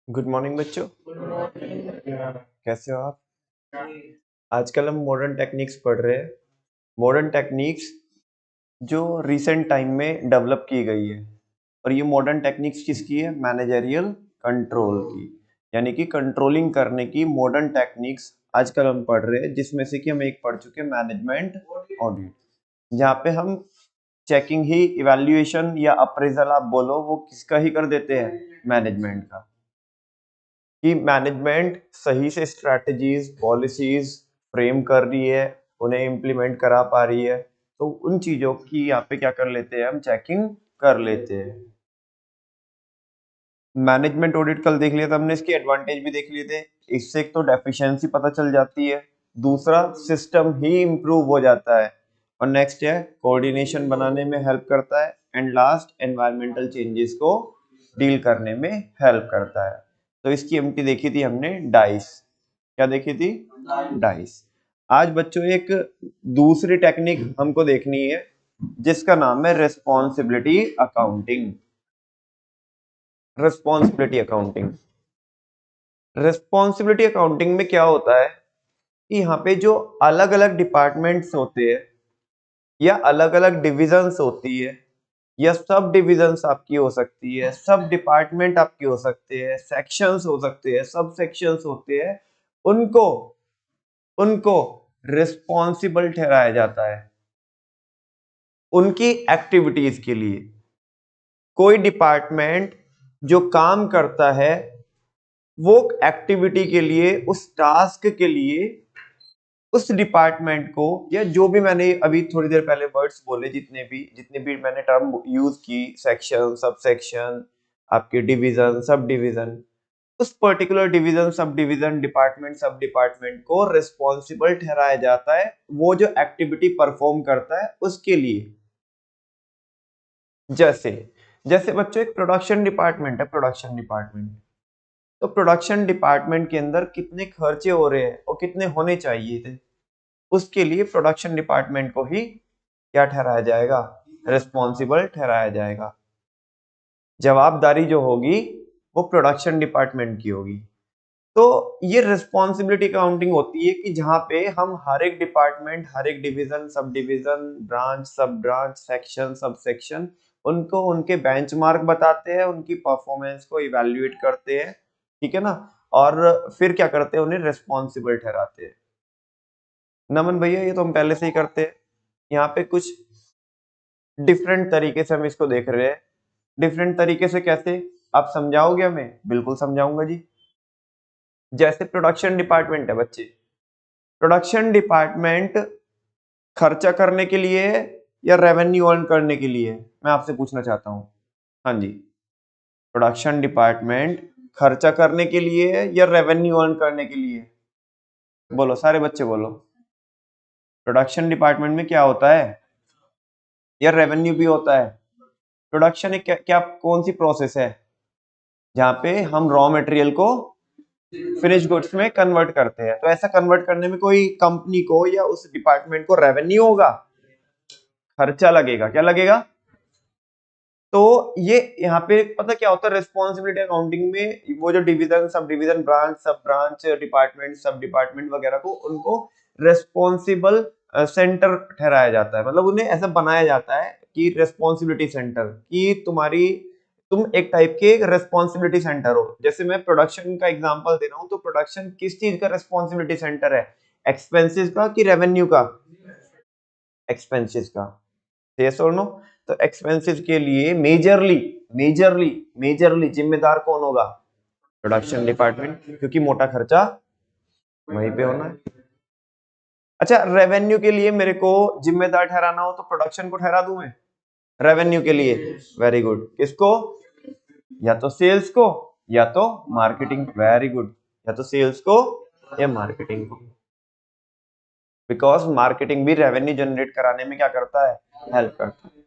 Good morning बच्चों। कैसे हो आप? आजकल हम मॉडर्न टेक्निक्स पढ़ रहे हैं। मॉडर्न टेक्निक्स जो रिसेंट टाइम में डेवलप की गई है, और ये मॉडर्न टेक्निक्स किसकी है? मैनेजरियल कंट्रोल की, यानी कि कंट्रोलिंग करने की मॉडर्न टेक्निक्स आजकल हम पढ़ रहे हैं, जिसमें से कि हम एक पढ़ चुके हैं मैनेजमेंट ऑडिट, जहाँ पे हम चेकिंग ही, इवैल्यूएशन या अप्रेजल आप बोलो, वो किसका ही कर देते हैं? मैनेजमेंट का। कि मैनेजमेंट सही से स्ट्रैटेजीज, पॉलिसीज फ्रेम कर रही है, उन्हें इम्प्लीमेंट करा पा रही है, तो उन चीजों की यहाँ पे क्या कर लेते हैं? हम चेकिंग कर लेते हैं। मैनेजमेंट ऑडिट कल देख लिया था हमने, इसके एडवांटेज भी देख लिए थे। इससे एक तो डेफिशिएंसी पता चल जाती है, दूसरा सिस्टम ही इम्प्रूव हो जाता है, और नेक्स्ट है कोऑर्डिनेशन बनाने में हेल्प करता है, एंड लास्ट एनवायरमेंटल चेंजेस को डील करने में हेल्प करता है। तो इसकी एमटी देखी थी हमने, डाइस। क्या देखी थी? डाइस। आज बच्चों एक दूसरी टेक्निक हमको देखनी है, जिसका नाम है responsibility accounting. Responsibility accounting. Responsibility accounting में क्या होता है कि यहाँ पे जो अलग अलग डिपार्टमेंट्स होते हैं, या अलग अलग डिविजन्स होती है, या सब डिविजन्स आपकी हो सकती है, सब डिपार्टमेंट आपके हो सकते हैं, सेक्शंस हो सकते हैं, सब सेक्शंस होते हैं, उनको उनको रिस्पॉन्सिबल ठहराया जाता है उनकी एक्टिविटीज के लिए। कोई डिपार्टमेंट जो काम करता है, वो एक्टिविटी के लिए, उस टास्क के लिए, उस डिपार्टमेंट को, या जो भी मैंने अभी थोड़ी देर पहले वर्ड्स बोले, जितने भी मैंने टर्म यूज की, सेक्शन, सब सेक्शन, आपके डिवीजन, सब डिवीजन, उस particular division, sub division, department, सब डिपार्टमेंट को रिस्पॉन्सिबल ठहराया जाता है वो जो एक्टिविटी परफॉर्म करता है उसके लिए। जैसे जैसे बच्चों एक प्रोडक्शन डिपार्टमेंट है, प्रोडक्शन डिपार्टमेंट, तो प्रोडक्शन डिपार्टमेंट के अंदर कितने खर्चे हो रहे हैं और कितने होने चाहिए थे, उसके लिए प्रोडक्शन डिपार्टमेंट को ही क्या ठहराया जाएगा? रिस्पॉन्सिबल ठहराया जाएगा। जवाबदारी जो होगी वो प्रोडक्शन डिपार्टमेंट की होगी। तो ये रिस्पॉन्सिबिलिटी काउंटिंग होती है कि जहां पे हम हर एक डिपार्टमेंट, हर एक डिवीजन, सब डिवीजन, ब्रांच, सब ब्रांच, सेक्शन, सब सेक्शन, उनको उनके बेंचमार्क बताते हैं, उनकी परफॉर्मेंस को इवैल्यूएट करते हैं, ठीक है ना, और फिर क्या करते हैं? उन्हें रिस्पॉन्सिबल ठहराते हैं। नमन भैया, ये तो हम पहले से ही करते हैं। यहाँ पे कुछ डिफरेंट तरीके से हम इसको देख रहे हैं। डिफरेंट तरीके से कैसे? आप समझाओगे हमें? बिल्कुल समझाऊंगा जी। जैसे प्रोडक्शन डिपार्टमेंट है बच्चे, प्रोडक्शन डिपार्टमेंट खर्चा करने के लिए है या रेवेन्यू अर्न करने के लिए? मैं आपसे पूछना चाहता हूँ। हाँ जी, प्रोडक्शन डिपार्टमेंट खर्चा करने के लिए है या रेवेन्यू अर्न करने के लिए? बोलो सारे बच्चे बोलो। प्रोडक्शन डिपार्टमेंट में क्या होता है? या रेवेन्यू भी होता है? प्रोडक्शन एक क्या कौन सी प्रोसेस है जहां पे हम रॉ मटेरियल को फिनिश गुड्स में कन्वर्ट करते हैं? तो ऐसा कन्वर्ट करने में कोई कंपनी को या उस डिपार्टमेंट को रेवेन्यू होगा? खर्चा लगेगा। क्या लगेगा? तो ये यहाँ पे पता क्या होता है रिस्पॉन्सिबिलिटी अकाउंटिंग में? वो जो डिवीजन, सब डिवीजन, ब्रांच, सब ब्रांच, डिपार्टमेंट, सब डिपार्टमेंट वगैरह को, उनको रिस्पॉन्सिबल सेंटर ठहराया जाता है। मतलब उन्हें ऐसा बनाया जाता है कि रिस्पॉन्सिबिलिटी सेंटर, कि तुम एक टाइप के रिस्पॉन्सिबिलिटी सेंटर हो। जैसे मैं प्रोडक्शन का एग्जांपल दे रहा हूँ, तो प्रोडक्शन किस चीज का रिस्पॉन्सिबिलिटी सेंटर है? एक्सपेंसेस का कि रेवेन्यू का? एक्सपेंसेस का। यस और नो? तो एक्सपेंसेस के लिए मेजरली मेजरली मेजरली जिम्मेदार कौन होगा? प्रोडक्शन डिपार्टमेंट, क्योंकि मोटा खर्चा वहीं पे होना है। अच्छा, रेवेन्यू के लिए मेरे को जिम्मेदार ठहराना हो तो प्रोडक्शन को ठहरा दूं मैं रेवेन्यू के लिए? Very good. किसको? या तो सेल्स को, या तो मार्केटिंग। Very good. या तो सेल्स को या मार्केटिंग को, बिकॉज मार्केटिंग भी रेवेन्यू जनरेट कराने में क्या करता है? हेल्प करता है।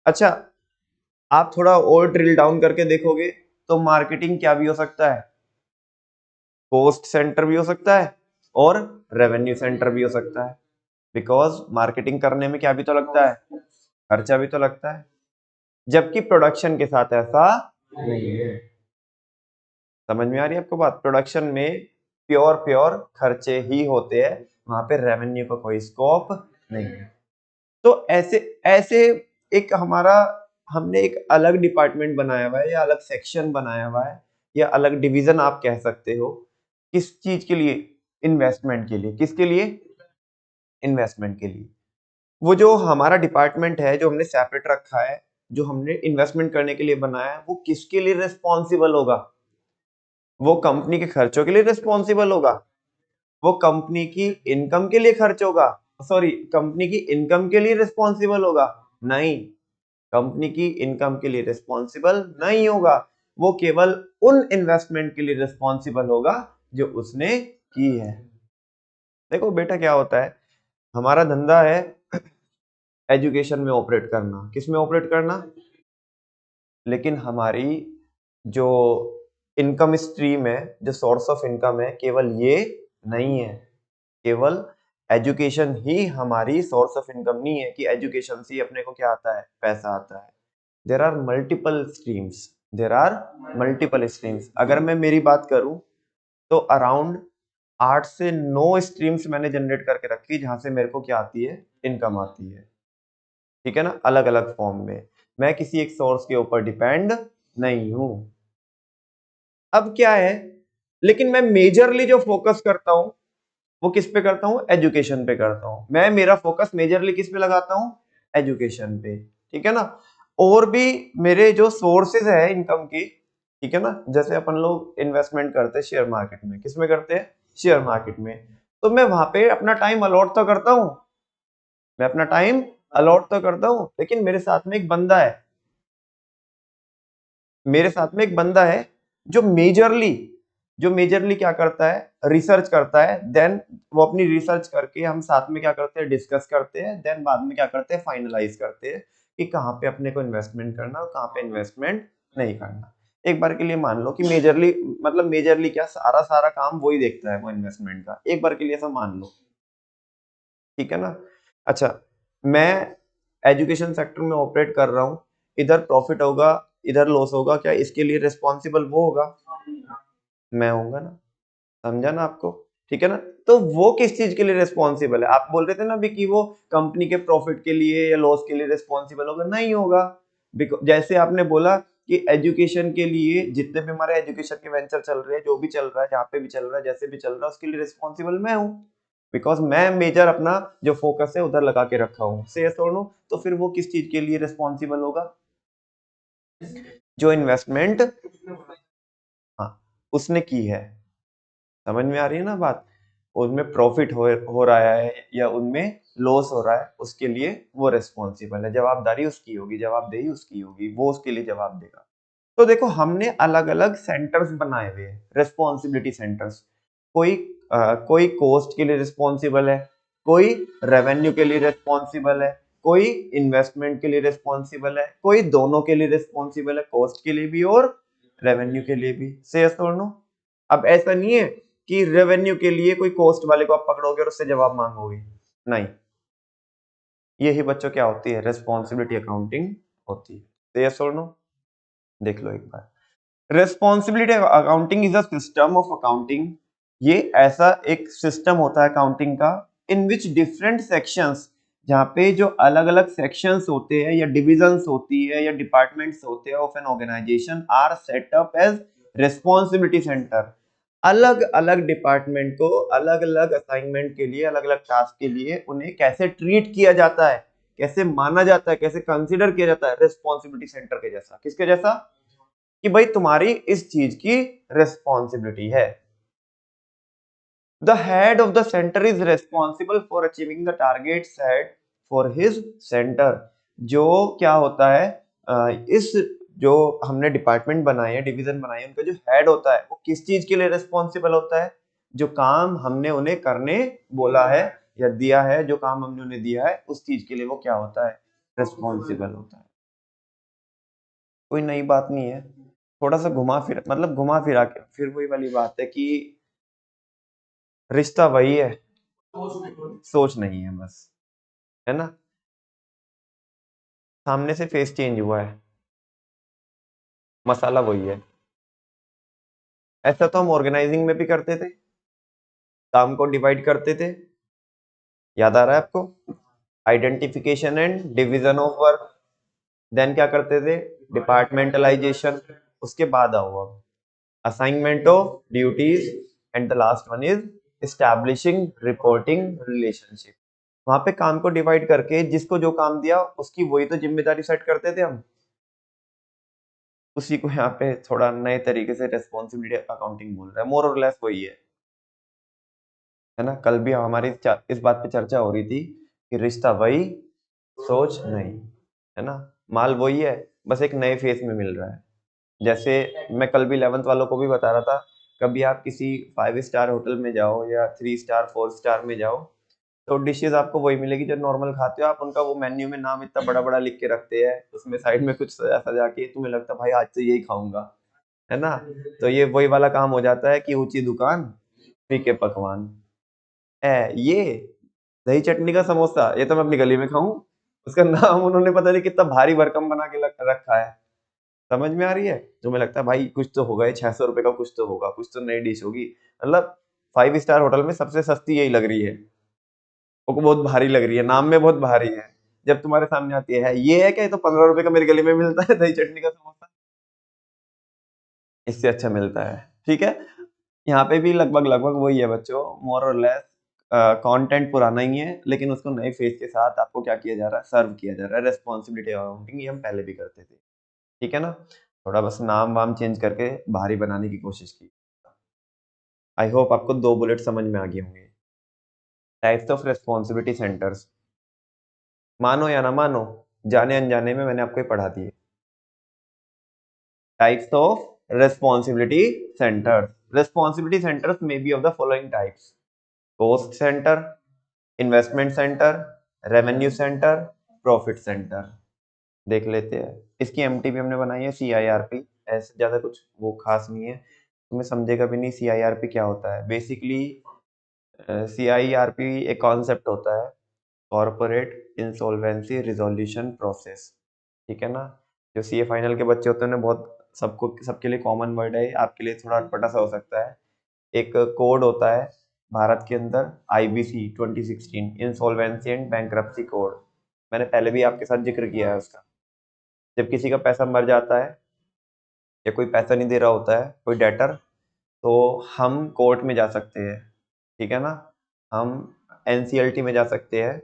अच्छा, आप थोड़ा और ड्रिल डाउन करके देखोगे तो मार्केटिंग क्या भी हो सकता है? कॉस्ट सेंटर भी हो सकता है और रेवेन्यू सेंटर भी हो सकता है, बिकॉज मार्केटिंग करने में क्या भी तो लगता है? खर्चा भी तो लगता है। जबकि प्रोडक्शन के साथ ऐसा नहीं है। समझ में आ रही है आपको बात? प्रोडक्शन में प्योर प्योर खर्चे ही होते हैं, वहां पे रेवेन्यू का कोई स्कोप नहीं है। तो ऐसे ऐसे एक हमारा हमने एक अलग डिपार्टमेंट बनाया हुआ है या अलग सेक्शन बनाया हुआ है या अलग डिवीजन आप कह सकते हो। किस चीज के लिए? इन्वेस्टमेंट के लिए। किसके लिए? इन्वेस्टमेंट के लिए। वो जो हमारा डिपार्टमेंट है जो हमने सेपरेट रखा है, जो हमने इन्वेस्टमेंट करने के लिए बनाया है, वो किसके लिए रिस्पॉन्सिबल होगा? वो कंपनी के खर्चों के लिए रिस्पॉन्सिबल होगा? वो कंपनी की इनकम के लिए खर्च होगा? सॉरी, कंपनी की इनकम के लिए रिस्पॉन्सिबल होगा? नहीं, कंपनी की इनकम के लिए रिस्पॉन्सिबल नहीं होगा। वो केवल उन इन्वेस्टमेंट के लिए रिस्पॉन्सिबल होगा जो उसने की है। देखो बेटा क्या होता है, हमारा धंधा है एजुकेशन में ऑपरेट करना। किस में ऑपरेट करना? लेकिन हमारी जो इनकम स्ट्रीम है, जो सोर्स ऑफ इनकम है, केवल ये नहीं है। केवल एजुकेशन ही हमारी सोर्स ऑफ इनकम नहीं है कि एजुकेशन से ही अपने को क्या आता है? पैसा आता है। There are multiple streams. There are multiple streams. अगर मैं मेरी बात करूं तो अराउंड 8 से 9 स्ट्रीम्स मैंने जनरेट करके रखी जहां से मेरे को क्या आती है? इनकम आती है। ठीक है ना? अलग अलग फॉर्म में। मैं किसी एक सोर्स के ऊपर डिपेंड नहीं हूं। अब क्या है, लेकिन मैं मेजरली जो फोकस करता हूं वो किस पे करता हूं? एजुकेशन पे करता हूं। मैं मेरा फोकस मेजरली किस पे लगाता हूं? एजुकेशन पे। ठीक है ना? और भी मेरे जो सोर्सेज है इनकम की, ठीक है ना, जैसे अपन लोग इन्वेस्टमेंट करते हैं शेयर मार्केट में। किस में करते हैं? शेयर मार्केट में। तो मैं वहां पे अपना टाइम अलॉट तो करता हूं, मैं अपना टाइम अलॉट तो करता हूं, लेकिन मेरे साथ में एक बंदा है, मेरे साथ में एक बंदा है जो मेजरली क्या करता है? रिसर्च करता है। देन वो अपनी रिसर्च करके हम साथ में क्या करते हैं? डिस्कस करते हैं। देन बाद में क्या करते हैं? फाइनलाइज करते हैं कि कहाँ पे अपने को इन्वेस्टमेंट करना और कहाँ पे इन्वेस्टमेंट नहीं करना। एक बार के लिए मान लो कि मेजरली, मतलब मेजरली क्या, सारा सारा काम वही देखता है वो इन्वेस्टमेंट का। एक बार के लिए ऐसा मान लो, ठीक है ना? अच्छा, मैं एजुकेशन सेक्टर में ऑपरेट कर रहा हूँ, इधर प्रॉफिट होगा इधर लॉस होगा, क्या इसके लिए रिस्पॉन्सिबल वो होगा? मैं होऊंगा ना। समझा ना आपको? ठीक है ना? तो वो किस चीज के लिए रिस्पॉन्सिबल है? आप बोल रहे थे ना अभी कि वो कंपनी के प्रॉफिट के लिए या लॉस के लिए रिस्पॉन्सिबल होगा? नहीं होगा। जैसे आपने बोला कि एजुकेशन के लिए जितने भी हमारे एजुकेशन के वेंचर चल रहे हैं, जो भी चल रहा है, जहाँ पे भी चल रहा है, जैसे भी चल रहा है, उसके लिए रिस्पॉन्सिबल मैं हूँ। बिकॉज मैं मेजर अपना जो फोकस है उधर लगा के रखा हूँ। से यस और नो? तो फिर वो किस चीज के लिए रिस्पॉन्सिबल होगा? जो इन्वेस्टमेंट, हाँ, उसने की है। समझ में आ रही है ना बात? उनमें प्रॉफिट हो रहा है या उनमें लॉस हो रहा है, उसके लिए वो रिस्पॉन्सिबल है। जवाबदारी उसकी होगी, जवाबदेही उसकी होगी, वो उसके लिए जवाब देगा। तो देखो हमने अलग अलग सेंटर्स बनाए हुए हैं, रिस्पॉन्सिबिलिटी सेंटर्स। कोई कोई कॉस्ट के लिए रिस्पॉन्सिबल है, कोई रेवेन्यू के लिए रिस्पॉन्सिबल है, कोई इन्वेस्टमेंट के लिए रिस्पॉन्सिबल है, कोई दोनों के लिए रिस्पॉन्सिबल है, कॉस्ट के लिए भी और रेवेन्यू के लिए भी। से यस और नो? अब ऐसा नहीं है कि रेवेन्यू के लिए कोई कॉस्ट वाले को आप पकड़ोगे और उससे जवाब मांगोगे, नहीं। यही बच्चों क्या होती है? रिस्पॉन्सिबिलिटी अकाउंटिंग होती है। से यस और नो? देख लो एक बार। Responsibility accounting is a system of accounting. ये ऐसा एक सिस्टम होता है अकाउंटिंग का इन विच डिफरेंट सेक्शंस, जहाँ पे जो अलग अलग सेक्शंस होते हैं या डिविजन्स होती है या डिपार्टमेंट्स होते हैं of an organization are set up as responsibility centre. अलग अलग डिपार्टमेंट को अलग अलग असाइनमेंट के लिए, अलग अलग टास्क के लिए उन्हें कैसे ट्रीट किया जाता है, कैसे माना जाता है, कैसे कंसिडर किया जाता है? रेस्पॉन्सिबिलिटी सेंटर के जैसा। किसके जैसा? कि भाई तुम्हारी इस चीज की रिस्पॉन्सिबिलिटी है। The head of the centre is responsible for achieving the target set for his centre. जो क्या होता है, इस जो हमने डिपार्टमेंट बनाए हैं, डिवीजन बनाए हैं, उनका जो हेड होता है वो किस चीज के लिए रिस्पॉन्सिबल होता है? जो काम हमने उन्हें करने बोला है या दिया है, जो काम हमने उन्हें दिया है उस चीज के लिए वो क्या होता है? रिस्पॉन्सिबल होता है। कोई नई बात नहीं है। थोड़ा सा घुमा फिर, मतलब घुमा फिरा के फिर वही वाली बात है कि रिश्ता वही है, सोच नहीं है बस, है ना? सामने से फेस चेंज हुआ है, मसाला वही है। ऐसा तो हम ऑर्गेनाइजिंग में भी करते थे, काम को डिवाइड करते थे, याद आ रहा है आपको? Identification and division of work, then क्या करते थे? डिपार्टमेंटलाइजेशन, उसके बाद आओ अब assignment of duties, and the last one is establishing reporting relationship. वहां पे काम को डिवाइड करके जिसको जो काम दिया उसकी वही तो जिम्मेदारी सेट करते थे हम, उसी को यहाँ पे थोड़ा नए तरीके से रेस्पॉन्सिबिलिटी अकाउंटिंग बोल रहा है, मोर और लेस वही है ना। कल भी हमारी इस बात पे चर्चा हो रही थी कि रिश्ता वही, सोच नहीं, है ना। माल वही है, बस एक नए फेस में मिल रहा है। जैसे मैं कल भी 11th वालों को भी बता रहा था, कभी आप किसी 5 स्टार होटल में जाओ या 3 स्टार 4 स्टार में जाओ, तो डिशेज आपको वही मिलेगी जो नॉर्मल खाते हो आप। उनका वो मेन्यू में नाम इतना बड़ा बड़ा लिख के रखते हैं, उसमें साइड में कुछ सजा सजा के, तुम्हें लगता है भाई आज तो यही खाऊंगा, है ना। तो ये वही वाला काम हो जाता है कि ऊंची दुकान फीके पकवान। ये दही चटनी का समोसा, ये तो मैं अपनी गली में खाऊं, उसका नाम उन्होंने पता नहीं कितना भारी भरकम बना के रखा है। समझ में आ रही है? तो मुझे लगता है भाई कुछ तो होगा, ये 600 रुपए का कुछ तो होगा, कुछ तो नई डिश होगी। मतलब 5 स्टार होटल में सबसे सस्ती यही लग रही है, वो बहुत भारी लग रही है, नाम में बहुत भारी है। जब तुम्हारे सामने आती है ये है क्या, ये तो 15 रुपए का मेरी गली में मिलता है दही चटनी का समोसा, इससे अच्छा मिलता है। ठीक है, यहाँ पे भी लगभग लगभग वही है बच्चों, मोर और लेस। कंटेंट पुराना ही है, लेकिन उसको नए फेस के साथ आपको क्या किया जा रहा है, सर्व किया जा रहा है। रेस्पॉन्सिबिलिटी अकाउंटिंग ये हम पहले भी करते थे, ठीक है ना। थोड़ा बस नाम वाम चेंज करके भारी बनाने की कोशिश की। आई होप आपको 2 बुलेट समझ में आ गए होंगे। टाइप्स ऑफ रेस्पॉन्सिबिलिटी सेंटर्स, मानो या ना मानो, जाने अनजाने में मैंने आपको ये पढ़ा दिए। Types of responsibility centres, responsibility centres may be of the following types: cost centre, investment centre, revenue centre, profit centre. देख लेते हैं। इसकी एमटी भी हमने बनाई है, CIRP। ऐसे ज्यादा कुछ वो खास नहीं है, तुम्हें समझेगा भी नहीं CIRP क्या होता है। बेसिकली CIRP एक कॉन्सेप्ट होता है, कॉर्पोरेट इंसॉल्वेंसी रिजोल्यूशन प्रोसेस, ठीक है ना। जो CA फाइनल के बच्चे होते हैं बहुत, सबको सबके लिए कॉमन वर्ड है, आपके लिए थोड़ा अटपटा सा हो सकता है। एक कोड होता है भारत के अंदर, IBC 2016, insolvency and bankruptcy code. मैंने पहले भी आपके साथ जिक्र किया है उसका। जब किसी का पैसा मर जाता है या कोई पैसा नहीं दे रहा होता है, कोई डेटर, तो हम कोर्ट में जा सकते हैं, ठीक है ना। हम NCLT में जा सकते हैं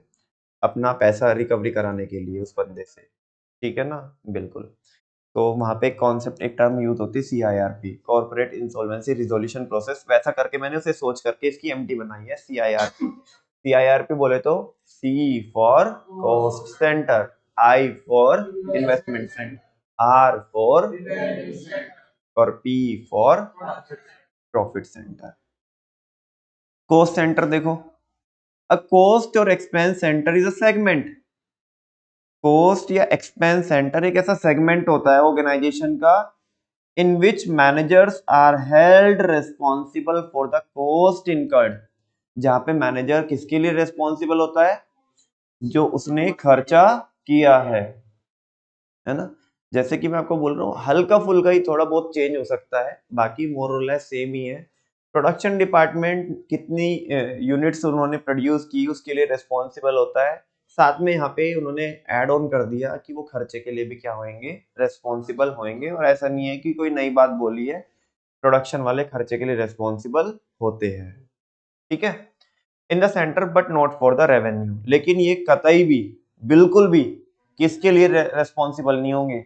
अपना पैसा रिकवरी कराने के लिए उस बंदे से, ठीक है ना। बिल्कुल। तो वहां पे एक कॉन्सेप्ट, एक टर्म यूज होती है CIRP, corporate insolvency resolution process. वैसा करके मैंने उसे सोच करके इसकी एमटी बनाई है, CIRP। CIRP बोले तो C for cost centre, I for investment centre, R for और P for profit centre. Cost centre देखो, अ कॉस्ट और expense centre is a segment. Cost या एक्सपेंस सेंटर एक ऐसा सेगमेंट होता है ऑर्गेनाइजेशन का in which managers are held responsible for the cost incurred। जहां पे मैनेजर किसके लिए रिस्पॉन्सिबल होता है, जो उसने खर्चा किया है ना। जैसे कि मैं आपको बोल रहा हूँ, हल्का फुल्का ही थोड़ा बहुत चेंज हो सकता है, बाकी मोर और लेस सेम ही है। प्रोडक्शन डिपार्टमेंट कितनी यूनिट्स उन्होंने प्रोड्यूस की उसके लिए रिस्पॉन्सिबल होता है। साथ में यहाँ पे उन्होंने ऐड ऑन कर दिया कि वो खर्चे के लिए भी क्या होंगे, रिस्पॉन्सिबल होंगे। और ऐसा नहीं है कि कोई नई बात बोली है, प्रोडक्शन वाले खर्चे के लिए रिस्पॉन्सिबल होते हैं, ठीक है। In the centre but not for the revenue, लेकिन ये कतई भी, बिल्कुल भी किसके लिए रेस्पॉन्सिबल नहीं होंगे।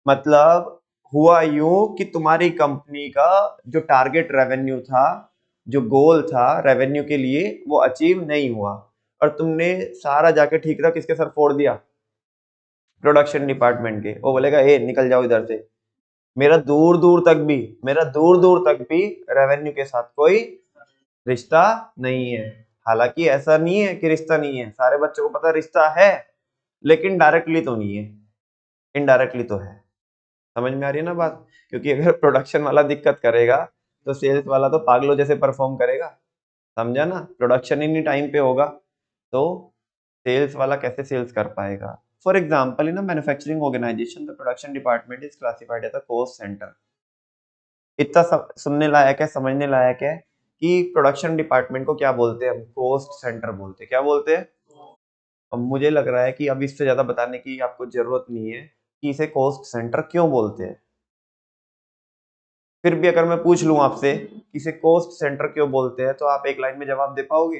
मतलब हुआ यूं कि तुम्हारी कंपनी का जो टारगेट रेवेन्यू था, जो गोल था रेवेन्यू के लिए, वो अचीव नहीं हुआ, और तुमने सारा जाके ठीक रहा किसके सर फोड़ दिया, प्रोडक्शन डिपार्टमेंट के। वो बोलेगा ए निकल जाओ इधर से, मेरा दूर दूर तक भी, मेरा दूर दूर तक भी रेवेन्यू के साथ कोई रिश्ता नहीं है। हालांकि ऐसा नहीं है कि रिश्ता नहीं है, सारे बच्चों को पता रिश्ता है, लेकिन डायरेक्टली तो नहीं है, इनडायरेक्टली तो है। समझ में आ रही है ना बात? क्योंकि अगर प्रोडक्शन वाला दिक्कत करेगा तो सेल्स वाला तो पागलों जैसे परफॉर्म करेगा, समझा ना। प्रोडक्शन ही नहीं टाइम पे होगा तो सेल्स वाला कैसे सेल्स कर पाएगा। For example in manufacturing organization the production department is classified as a cost centre. इतना सुनने लायक है, समझने लायक है कि प्रोडक्शन डिपार्टमेंट को क्या बोलते हैं हम, कॉस्ट सेंटर बोलते हैं। क्या बोलते हैं? अब मुझे लग रहा है कि अब इससे ज्यादा बताने की आपको जरूरत नहीं है कि इसे कॉस्ट सेंटर क्यों बोलते हैं। फिर भी अगर मैं पूछ लूं आपसे कि इसे कॉस्ट सेंटर क्यों बोलते हैं, तो आप एक लाइन में जवाब दे पाओगे?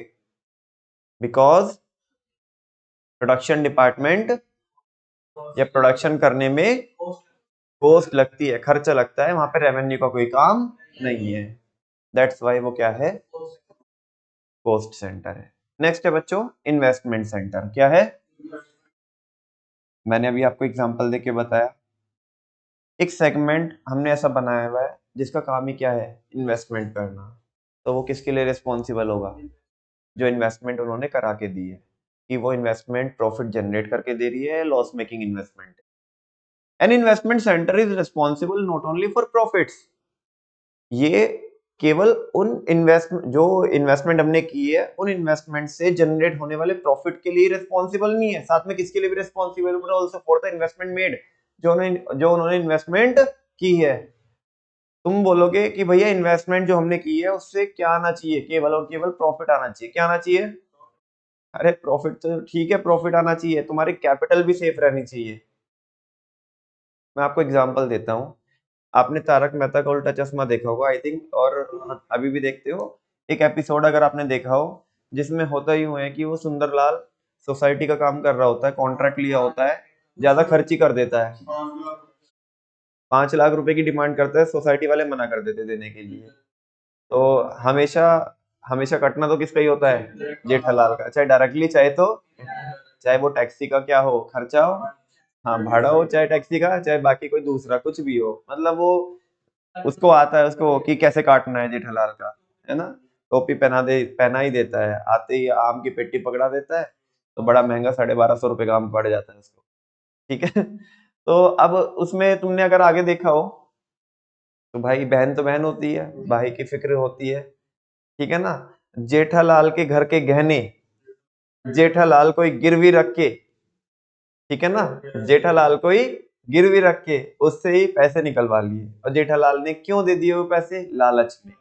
बिकॉज प्रोडक्शन डिपार्टमेंट या प्रोडक्शन करने में कॉस्ट लगती है, खर्चा लगता है, वहां पे रेवेन्यू का कोई काम नहीं है। दैट्स वाई वो क्या है, कॉस्ट सेंटर है। नेक्स्ट है बच्चों इन्वेस्टमेंट सेंटर। क्या है? मैंने अभी आपको एग्जांपल देके बताया। एक सेगमेंट हमने ऐसा बनाया हुआ है जिसका काम ही क्या है, इन्वेस्टमेंट करना। तो वो किसके लिए रिस्पॉन्सिबल होगा? जो इन्वेस्टमेंट उन्होंने करा के दी है, कि वो इन्वेस्टमेंट प्रॉफिट जनरेट करके दे रही है, loss making investment. An investment centre is responsible not only for profits. ये केवल उन इन्वेस्टमेंट हमने की है, उन इन्वेस्टमेंट से जनरेट होने वाले प्रॉफिट के लिए रिस्पॉन्सिबल नहीं है, साथ में किसके लिए भी responsible also for the investment made, जो उन्होंने इन्वेस्टमेंट की है। तुम बोलोगे कि भैया इन्वेस्टमेंट जो हमने की है उससे क्या आना चाहिए, केवल और केवल प्रॉफिट आना चाहिए। क्या आना चाहिए? अरे प्रॉफिट तो ठीक है, प्रॉफिट आना चाहिए, तुम्हारी कैपिटल भी सेफ रहनी चाहिए। मैं आपको एग्जांपल देता हूँ। आपने तारक मेहता का उल्टा चश्मा देखा होगा आई थिंक, और अभी भी देखते हो। एक एपिसोड अगर आपने देखा हो, जिसमें होता यूं है कि वो सुंदरलाल सोसाइटी का काम कर रहा होता है, कॉन्ट्रैक्ट लिया होता है, ज्यादा खर्ची कर देता है, 5 लाख रुपए की डिमांड करता है, सोसाइटी वाले मना कर देते देने के लिए। तो हमेशा हमेशा कटना तो किसका ही होता है, जेठालाल का, चाहे डायरेक्टली चाहे वो टैक्सी का क्या हो, खर्चा हो, हाँ भाड़ा हो, चाहे टैक्सी का, चाहे बाकी कोई दूसरा कुछ भी हो, मतलब वो उसको आता है उसको कि कैसे काटना है जेठालाल का, है ना। टोपी पहना ही देता है, आते ही आम की पेटी पकड़ा देता है, तो बड़ा महंगा 1250 रुपए का आम पड़ जाता है उसको। ठीक है। तो अब उसमें तुमने अगर आगे देखा हो, तो भाई बहन तो बहन होती है, भाई की फिक्र होती है, ठीक है ना। जेठालाल के घर के गहने जेठालाल को एक गिरवी रख के, ठीक है ना, जेठालाल को ही गिरवी रख के उससे ही पैसे निकलवा लिए। और जेठालाल ने क्यों दे दिए वो पैसे? लालच में।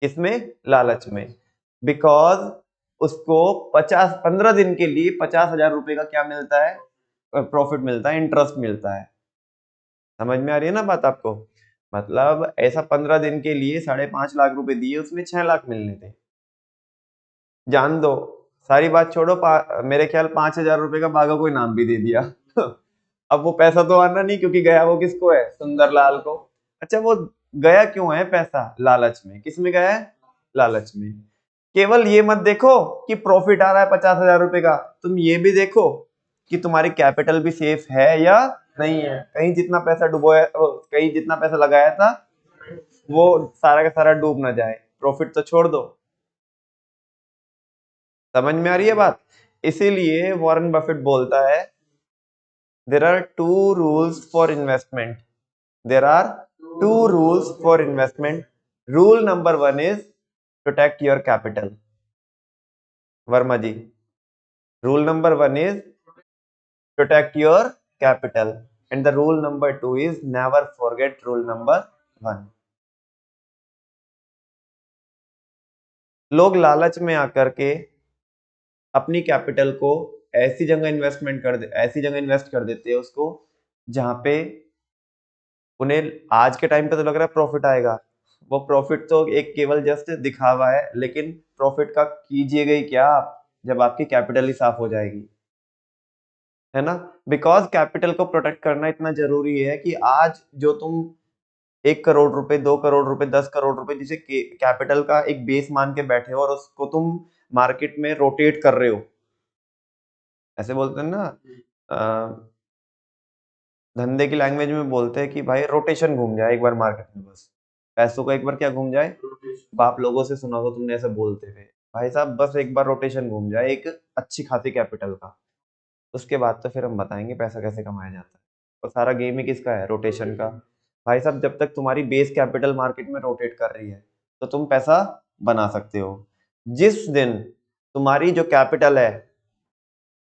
किसमें? लालच में। बिकॉज उसको 15 दिन के लिए 50,000 रुपए का क्या मिलता है, प्रॉफिट मिलता है, इंटरेस्ट मिलता है। समझ में आ रही है ना बात आपको? मतलब ऐसा 15 दिन के लिए 5.5 लाख रुपए दिए, उसमें 6 लाख मिलने थे। जान दो, सारी बात छोड़ो, मेरे ख्याल 5,000 रुपए का बागा कोई नाम भी दे दिया। अब वो पैसा तो आना नहीं, क्योंकि गया वो किसको है, सुंदरलाल को। अच्छा वो गया क्यों है पैसा? लालच में। किस में गया है? लालच में। केवल ये मत देखो कि प्रॉफिट आ रहा है 50,000 रुपए का, तुम ये भी देखो कि तुम्हारी कैपिटल भी सेफ है या नहीं है। कहीं जितना पैसा डुबोया, कहीं जितना पैसा लगाया था वो सारा का सारा डूब ना जाए, प्रॉफिट तो छोड़ दो। समझ में आ रही है बात? इसीलिए वॉरेन बफेट बोलता है, there are two rules for investment, there are two rules for investment. Rule number 1 is protect your capital. Verma ji, rule number 1 is protect your capital, and the rule number 2 is never forget rule number 1. लोग लालच में आकर के अपनी capital को ऐसी जगह invest कर देते हैं उसको, जहां पे उन्हें आज के टाइम पे तो लग रहा है प्रॉफिट आएगा। वो प्रॉफिट तो एक केवल जस्ट दिखावा है, लेकिन प्रॉफिट का कीजिएगा ही क्या आप, जब आपकी कैपिटल ही साफ हो जाएगी, है ना। बिकॉज कैपिटल को प्रोटेक्ट करना इतना जरूरी है कि आज जो तुम 1 करोड़ रुपए, 2 करोड़ रुपए, 10 करोड़ रुपए जिसे कैपिटल का एक बेस मान के बैठे हो, और उसको तुम मार्केट में रोटेट कर रहे हो, ऐसे बोलते हैं ना, धंधे की लैंग्वेज में बोलते हैं कि भाई रोटेशन घूम जाए एक बार मार्केट में, बस पैसों का एक बार क्या घूम जाए। बाप लोगों से सुना हो तुमने ऐसे बोलते हुए, भाई साहब बस एक बार रोटेशन घूम जाए एक अच्छी खासी कैपिटल का, उसके बाद तो फिर हम बताएंगे पैसा कैसे कमाया जाता है। और सारा गेम ही किसका है, रोटेशन का। भाई साहब जब तक तुम्हारी बेस कैपिटल मार्केट में रोटेट कर रही है, तो तुम पैसा बना सकते हो। जिस दिन तुम्हारी जो कैपिटल है,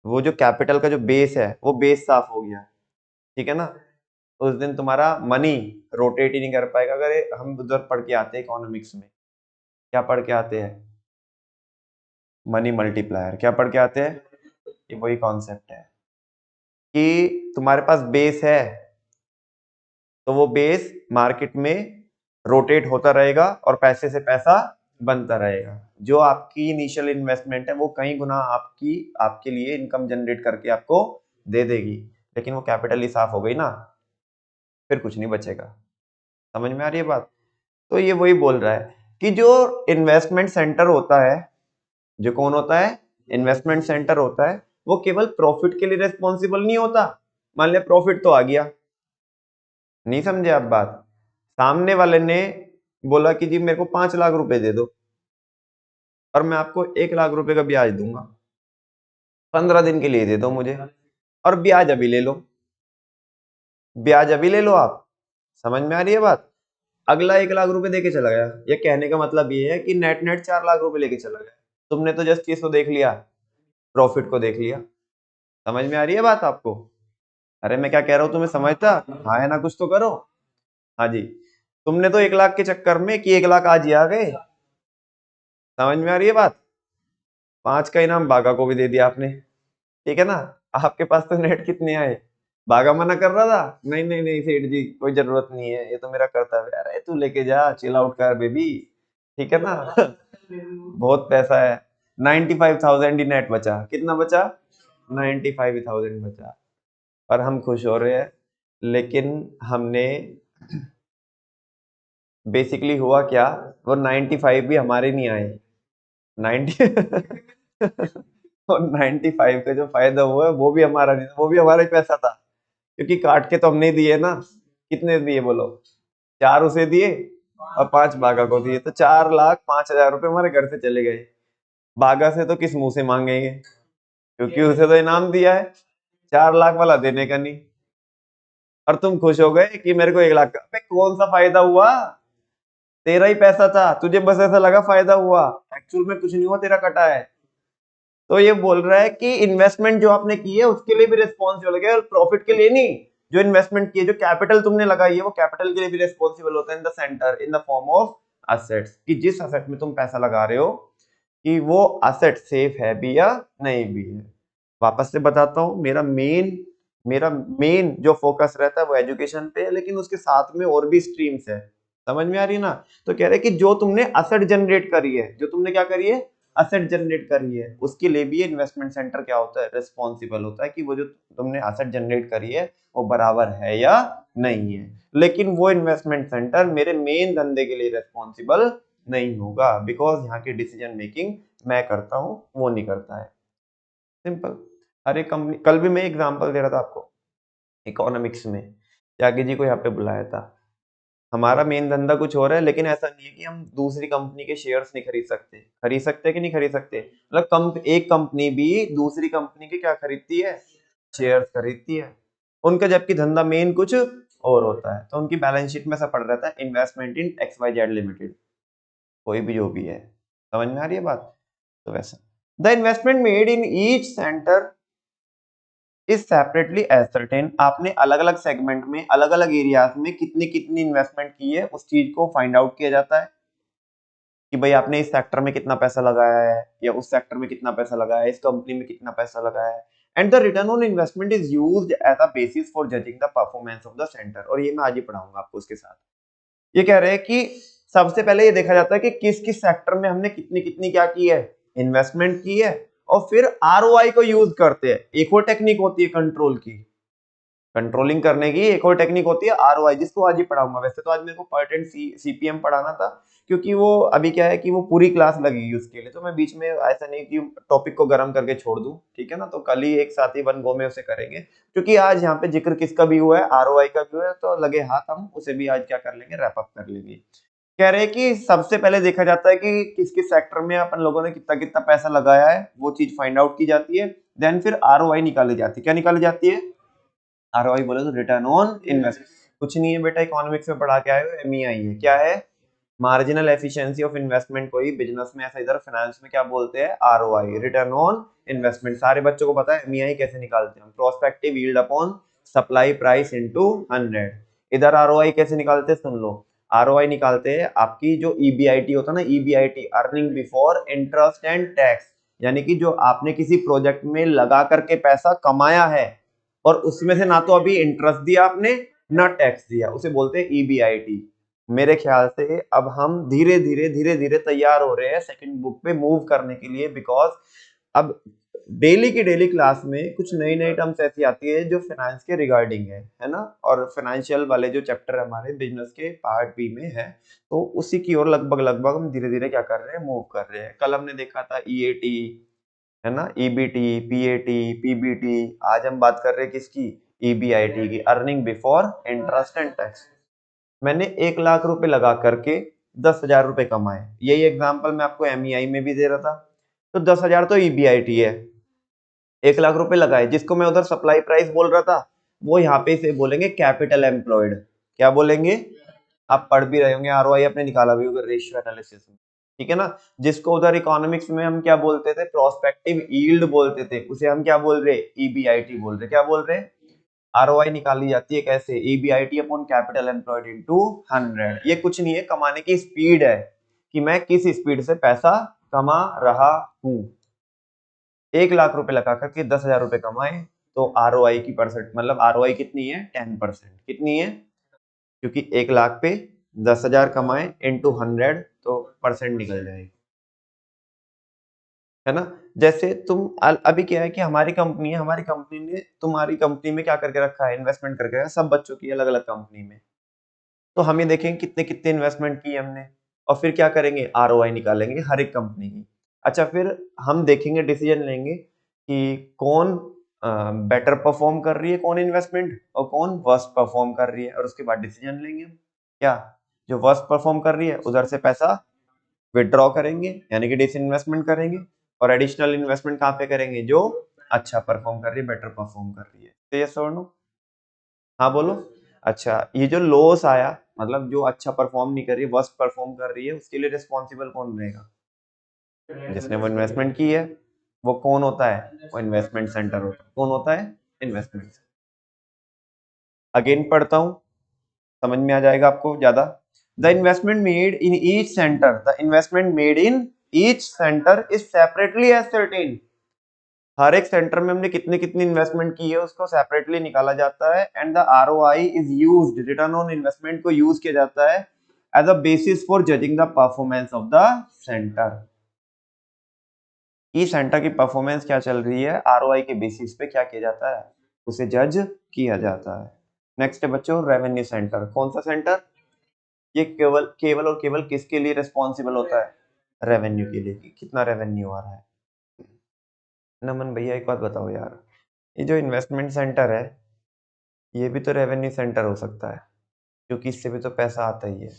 वो जो कैपिटल का जो बेस है, वो बेस साफ हो गया, ठीक है ना, उस दिन तुम्हारा मनी रोटेट ही नहीं कर पाएगा। अगर हम उधर पढ़ के आते हैं इकोनॉमिक्स में, क्या पढ़ के आते हैं? Money multiplier. क्या पढ़ के आते हैं? ये वही कॉन्सेप्ट है कि तुम्हारे पास बेस है तो वो बेस मार्केट में रोटेट होता रहेगा और पैसे से पैसा बनता रहेगा। जो आपकी इनिशियल इन्वेस्टमेंट है वो कई गुना आपके लिए इनकम जनरेट करके आपको दे देगी, लेकिन वो कैपिटल ही साफ हो गई ना, फिर कुछ नहीं बचेगा। समझ में आ रही है बात? तो ये वही बोल रहा है कि जो इन्वेस्टमेंट सेंटर होता है, जो कौन होता है? इन्वेस्टमेंट सेंटर होता है, वो केवल प्रॉफिट के लिए रिस्पॉन्सिबल नहीं होता। मान लिया प्रॉफिट तो आ गया, नहीं समझे आप बात? सामने वाले ने बोला कि जी मेरे को 5 लाख रुपए दे दो और मैं आपको 1 लाख रुपए का ब्याज दूंगा, 15 दिन के लिए दे दो मुझे, और ब्याज अभी ले लो, ब्याज अभी ले लो आप। समझ में आ रही है बात? अगला 1 लाख रुपए देके चला गया। ये कहने का मतलब ये है कि नेट नेट 4 लाख रुपए लेके चला गया। तुमने तो जस्ट इसको देख लिया, प्रॉफिट को देख लिया। समझ में आ रही है बात आपको? अरे मैं क्या कह रहा हूँ तुम्हें समझता? हाँ है ना, कुछ तो करो। हाँ जी, तुमने तो 1 लाख के चक्कर में कि 1 लाख आज ही आ गए। समझ में आ रही है बात? 5 का इनाम बागा को भी दे दिया आपने, ठीक है ना? आपके पास तो नेट कितने आए? बागा मना कर रहा था, नहीं नहीं नहीं सेठ जी कोई जरूरत नहीं है, ये तो मेरा कर्तव्य है। अरे तू लेके जा, चिल आउट कर बेबी, ठीक है ना? बहुत पैसा है। 95,000 ही नेट बचा। कितना बचा? 95,000 बचा, और हम खुश हो रहे हैं। लेकिन हमने बेसिकली हुआ क्या, वो 95 भी हमारे नहीं आए। 90 और 95 का जो फायदा हुआ है वो भी हमारा नहीं, वो भी हमारा ही पैसा था, क्योंकि काट के तो हमने दिए ना। कितने दिए बोलो? 4 उसे दिए और 5 बागा को दिए, तो 4,05,000 रुपए हमारे घर से चले गए। बागा से तो किस मुंह से मांगेंगे, क्योंकि उसे तो इनाम दिया है, 4 लाख वाला देने का नहीं। और तुम खुश हो गए कि मेरे को 1 लाख का। अबे कौन सा फायदा हुआ? तेरा ही पैसा था, तुझे बस ऐसा लगा फायदा हुआ, एक्चुअल में कुछ नहीं हुआ, तेरा कटा है। तो ये बोल रहा है कि इन्वेस्टमेंट जो आपने की है उसके लिए भी रिस्पॉन्सिबल है, और प्रॉफिट के लिए नहीं। जो इन्वेस्टमेंट की है, जो कैपिटल तुमने लगाई है, वो कैपिटल के लिए भी रिस्पॉन्सिबल होता है in the centre, in the form of assets. कि जिस असेट में तुम पैसा लगा रहे हो कि वो असेट सेफ है भी या नहीं भी है। वापस से बताता हूँ, मेरा मेन जो फोकस रहता है वो एजुकेशन पे है, लेकिन उसके साथ में और भी स्ट्रीम्स है। समझ में आ रही है ना? तो कह रहे हैं कि जो तुमने असेट जनरेट करी है, जो तुमने क्या करी है, असेट जनरेट करी है, उसके लिए भी इन्वेस्टमेंट सेंटर क्या होता है, रिस्पॉन्सिबल होता है कि वो जो तुमने असेट जनरेट करी है वो बराबर है या नहीं है। लेकिन वो इन्वेस्टमेंट सेंटर मेरे मेन धंधे के लिए रिस्पॉन्सिबल नहीं होगा, बिकॉज यहाँ की डिसीजन मेकिंग मैं करता हूँ, वो नहीं करता है। सिंपल। हर एक कंपनी, कल भी मैं एग्जांपल दे रहा था आपको इकोनॉमिक्स में, त्यागी जी को यहाँ पे बुलाया था। हमारा मेन धंधा कुछ हो रहा है, लेकिन ऐसा नहीं है कि हम दूसरी कंपनी के शेयर्स नहीं खरीद सकते। खरीद सकते कि नहीं खरीद सकते? मतलब एक कंपनी भी दूसरी कंपनी के क्या खरीदती है? शेयर्स खरीदती है। उनका जबकि धंधा मेन कुछ और होता है, तो उनकी बैलेंस शीट में ऐसा पड़ रहता है इन्वेस्टमेंट इन XYZ लिमिटेड, कोई भी जो भी है। समझ में आ रही है बात? तो वैसा the investment made in each centre is separately ascertain. आपने अलग अलग सेगमेंट में, अलग अलग एरियाज में कितनी कितनी इन्वेस्टमेंट की है, उस चीज को फाइंड आउट किया जाता है कि भाई आपने इस सेक्टर में कितना पैसा लगाया है, या उस सेक्टर में कितना पैसा लगाया है, इस कंपनी में कितना पैसा लगाया है। And the return on investment is used as a basis for judging the performance of the centre. और ये मैं आज ही पढ़ाऊंगा आपको उसके साथ। ये कह रहे हैं कि सबसे पहले ये देखा जाता है कि किस किस सेक्टर में हमने कितनी कितनी क्या की है, इन्वेस्टमेंट की है, और फिर ROI को यूज करते हैं। एक और टेक्निक होती है कंट्रोल की, कंट्रोलिंग करने की एक और टेक्निक होती है ROI, जिसको आज ही पढ़ाऊंगा। वैसे तो आज मेरे को पर्ट CPM पढ़ाना था, क्योंकि वो अभी क्या है कि वो पूरी क्लास लगेगी उसके लिए, तो मैं बीच में ऐसा नहीं कि टॉपिक को गर्म करके छोड़ दूं, ठीक है ना? तो कल ही एक साथ ही वन गो में उसे करेंगे, क्योंकि आज यहाँ पे जिक्र किसका भी हुआ है, ROI का भी हुआ है, तो लगे हाथ हम उसे भी आज क्या कर लेंगे, रैप अप कर लेंगे। कह रहे हैं कि सबसे पहले देखा जाता है कि किस किस सेक्टर में अपन लोगों ने कितना कितना पैसा लगाया है, वो चीज फाइंड आउट की जाती है। देन फिर ROI निकाली जाती है। क्या निकाली जाती है? ROI बोले तो रिटर्न ऑन इन्वेस्ट। कुछ नहीं है बेटा, इकोनॉमिक्स में पढ़ा के आए हो, MEI है। क्या है? मार्जिनल एफिशिएंसी ऑफ इन्वेस्टमेंट को ही बिजनेस में, ऐसा इधर फाइनेंस में क्या बोलते हैं, ROI, रिटर्न ऑन इन्वेस्टमेंट। सारे बच्चों को पता है MEI कैसे निकालते हैं, prospective yield upon supply price into 100। इधर आरओआई कैसे निकालते हैं सुन लो। आरओआई निकालते हैं आपकी जो ईबीआईटी होता है ना, EBIT earning before interest and tax, यानी कि जो आपने किसी प्रोजेक्ट में लगा करके पैसा कमाया है और उसमें से ना तो अभी इंटरेस्ट दिया आपने ना टैक्स दिया, उसे बोलते हैं ईबीआईटी। मेरे ख्याल से अब हम धीरे धीरे तैयार हो रहे हैं सेकंड बुक पे मूव करने के लिए, बिकॉज अब डेली की डेली क्लास में कुछ नई नई टर्म्स ऐसी आती है जो फाइनेंस के रिगार्डिंग है ना, और फाइनेंशियल वाले जो चैप्टर हमारे बिजनेस के पार्ट बी में है, तो उसी की ओर लगभग लगभग हम धीरे धीरे क्या कर रहे हैं, मूव कर रहे हैं। कल हमने देखा था ईएटी, है ना, ईबीटी, पीएटी, पीबीटी। आज हम बात कर रहे हैं किसकी, ईबीआईटी की, earning before interest and tax. मैंने 1 लाख रुपए लगा करके 10,000 रुपए कमाए, यही एग्जांपल मैं आपको एमईआई में भी दे रहा था। तो 10,000 तो ईबीआईटी है, 1 लाख रुपए लगाए, जिसको मैं उधर सप्लाई प्राइस बोल रहा था, वो यहाँ पे इसे बोलेंगे कैपिटल एम्प्लॉयड। क्या बोलेंगे, आप पढ़ भी रहे होंगे, आरओआई आपने निकाला भी होगा रेशियो एनालिसिस में, ठीक है ना। जिसको उधर इकोनॉमिक्स में हम क्या बोलते थे, प्रोस्पेक्टिव यील्ड बोलते थे, उसे हम क्या बोल रहे, ईबीआईटी बोल रहे। क्या बोल रहे, आरओआई निकाली जाती है कैसे, EBIT upon capital employed into 100। ये कुछ नहीं है, कमाने की स्पीड है कि मैं किस स्पीड से पैसा कमा रहा हूं। 1 लाख रुपए लगा करके 10,000 रुपए कमाए, तो आरओआई की परसेंट मतलब आरओआई कितनी है, 10%। कितनी है, क्योंकि 1 लाख पे 10,000 कमाए इंटू 100, तो परसेंट निकल जाएगी, है ना। जैसे तुम अभी क्या है कि हमारी कंपनी है, हमारी कंपनी ने तुम्हारी कंपनी में क्या करके रखा है, इन्वेस्टमेंट करके रखा है, सब बच्चों की अलग अलग कंपनी में। तो हम ये देखेंगे कितने कितने इन्वेस्टमेंट की हमने, और फिर क्या करेंगे, आरओआई निकालेंगे हर एक कंपनी की। अच्छा, फिर हम देखेंगे, डिसीजन लेंगे कि कौन बेटर परफॉर्म कर रही है, कौन इन्वेस्टमेंट, और कौन वर्स्ट परफॉर्म कर रही है, और उसके बाद डिसीजन लेंगे हम क्या, जो वर्स्ट परफॉर्म कर रही है उधर से पैसा विड्रॉ करेंगे, यानी कि डिसइन्वेस्टमेंट करेंगे, और एडिशनल इन्वेस्टमेंट कहाँ पे करेंगे, जो अच्छा परफॉर्म कर रही है, बेटर परफॉर्म कर रही है। तो ये सोनो, हाँ बोलो। अच्छा, ये जो लॉस आया, मतलब जो अच्छा परफॉर्म नहीं कर रही है, वर्स्ट परफॉर्म कर रही है, उसके लिए रिस्पॉन्सिबल कौन रहेगा, जिसने वो इन्वेस्टमेंट की है। वो कौन होता है, वो इन्वेस्टमेंट सेंटर होता है। कौन होता है, इन्वेस्टमेंट। अगेन पढ़ता हूँ, समझ में आ जाएगा आपको ज्यादा। The investment made in each centre, the investment made in each centre is separately ascertain. हर एक सेंटर में हमने कितनी कितनी इन्वेस्टमेंट की है उसको सेपरेटली निकाला जाता है, and the ROI is used, return on investment को यूज किया जाता है as a basis for judging the performance of the centre. ई सेंटर की परफॉर्मेंस क्या चल रही है, आरओआई के बेसिस पे क्या किया जाता है, उसे जज किया जाता है। नेक्स्ट है बच्चों, रेवेन्यू सेंटर। कौन सा सेंटर, ये केवल केवल और केवल किसके लिए रिस्पॉन्सिबल होता है, रेवेन्यू के लिए, कि कितना रेवेन्यू आ रहा है। नमन भैया एक बात बताओ यार, ये जो इन्वेस्टमेंट सेंटर है, ये भी तो रेवेन्यू सेंटर हो सकता है, क्योंकि इससे भी तो पैसा आता ही है,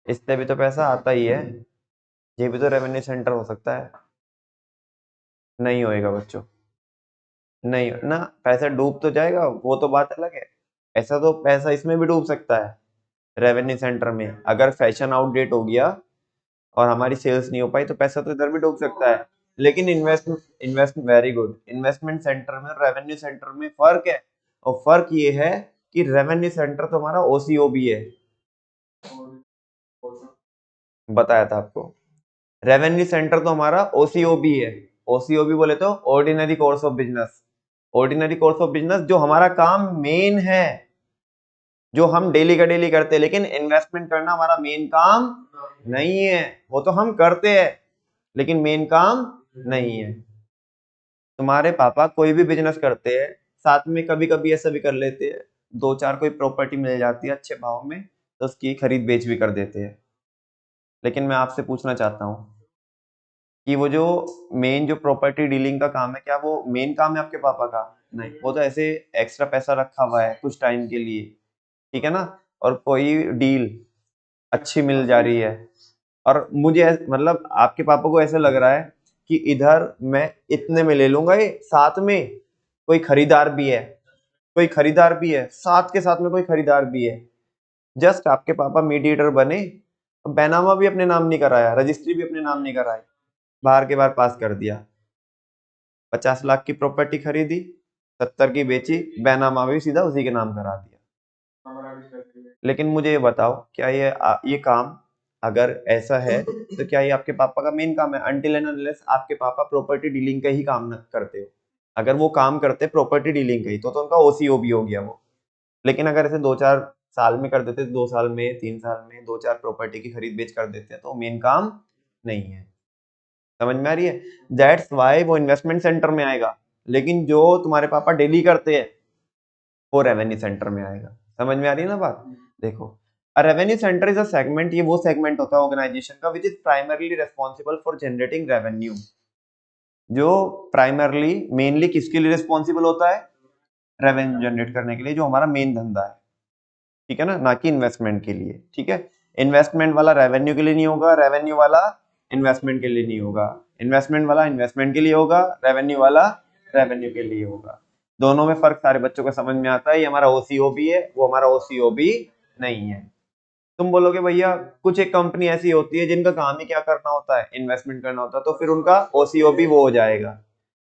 इससे भी तो पैसा आता ही है, ये भी तो रेवेन्यू सेंटर हो सकता है। नहीं होएगा बच्चों, नहीं ना, पैसा डूब तो जाएगा, वो तो बात अलग है। ऐसा तो पैसा इसमें भी डूब सकता है, रेवेन्यू सेंटर में। अगर फैशन आउटडेट हो गया और हमारी सेल्स नहीं हो पाई, तो पैसा तो इधर भी डूब सकता है। लेकिन invest very good, investment centre में रेवेन्यू सेंटर में फर्क है, और फर्क ये है कि रेवेन्यू सेंटर तो हमारा ओसीओ भी है, बताया था आपको। रेवेन्यू सेंटर तो हमारा ओसीओबी है। ओसीओबी बोले तो ordinary course of business, ordinary course of business जो हमारा काम मेन है, जो हम डेली का डेली करते हैं। लेकिन इन्वेस्टमेंट करना हमारा मेन काम नहीं है, वो तो हम करते हैं, लेकिन मेन काम नहीं है। तुम्हारे पापा कोई भी बिजनेस करते हैं, साथ में कभी कभी ऐसा भी कर लेते हैं, दो चार कोई प्रॉपर्टी मिल जाती है अच्छे भाव में, तो उसकी खरीद बेच भी कर देते हैं। लेकिन मैं आपसे पूछना चाहता हूँ कि वो जो मेन जो प्रॉपर्टी डीलिंग का काम है, क्या वो मेन काम है आपके पापा का, नहीं, वो तो ऐसे एक्स्ट्रा पैसा रखा हुआ है कुछ टाइम के लिए, ठीक है ना। और कोई डील अच्छी मिल जा रही है, और मुझे मतलब आपके पापा को ऐसा लग रहा है कि इधर मैं इतने में ले लूंगा, ये साथ में कोई खरीदार भी है, कोई खरीदार भी है, साथ के साथ में कोई खरीदार भी है। जस्ट आपके पापा मीडिएटर बने, बैनामा भी अपने नाम नहीं कराया, रजिस्ट्री भी अपने नाम नहीं कराई, बाहर के बाहर पास कर दिया, 50 लाख की प्रॉपर्टी खरीदी, 70 की बेची, बैनामा भी सीधा उसी के नाम करा दिया। लेकिन मुझे ये बताओ, क्या ये काम अगर ऐसा है तो क्या ये आपके पापा का मेन काम है? अनटिल एंड अनलेस आपके पापा प्रॉपर्टी डीलिंग का ही काम न करते हो। अगर वो काम करते प्रॉपर्टी डीलिंग का ही तो उनका ओसीओबी हो गया वो। लेकिन अगर ऐसे 2-4 साल में कर देते, 2 साल में, 3 साल में 2-4 प्रॉपर्टी की खरीद बेच कर देते हैं तो मेन काम नहीं है। समझ में आ रही है? दैट्स वाई वो इन्वेस्टमेंट सेंटर में आएगा, लेकिन जो तुम्हारे पापा डेली करते हैं वो रेवेन्यू सेंटर में आएगा। समझ में आ रही है ना बात? देखो, अ revenue centre is a segment, ये वो सेगमेंट होता है ऑर्गेनाइजेशन का which is primarily responsible for generating revenue, जो प्राइमरली मेनली किसके लिए रिस्पॉन्सिबल होता है? रेवेन्यू जनरेट करने के लिए, जो हमारा मेन धंधा है, ठीक है ना, ना कि इन्वेस्टमेंट के लिए। ठीक है, इन्वेस्टमेंट वाला रेवेन्यू के लिए नहीं होगा, रेवेन्यू वाला इन्वेस्टमेंट के लिए नहीं होगा, इन्वेस्टमेंट वाला इन्वेस्टमेंट के लिए होगा, रेवेन्यू वाला रेवेन्यू के लिए होगा। दोनों में फर्क सारे बच्चों को समझ में आता है। ये हमारा ओसीओबी है, वो हमारा ओसीओबी नहीं है। तुम बोलोगे भैया कुछ एक कंपनी ऐसी होती है जिनका काम ही क्या करना होता है? इन्वेस्टमेंट करना होता है, तो फिर उनका ओसीओबी वो हो जाएगा।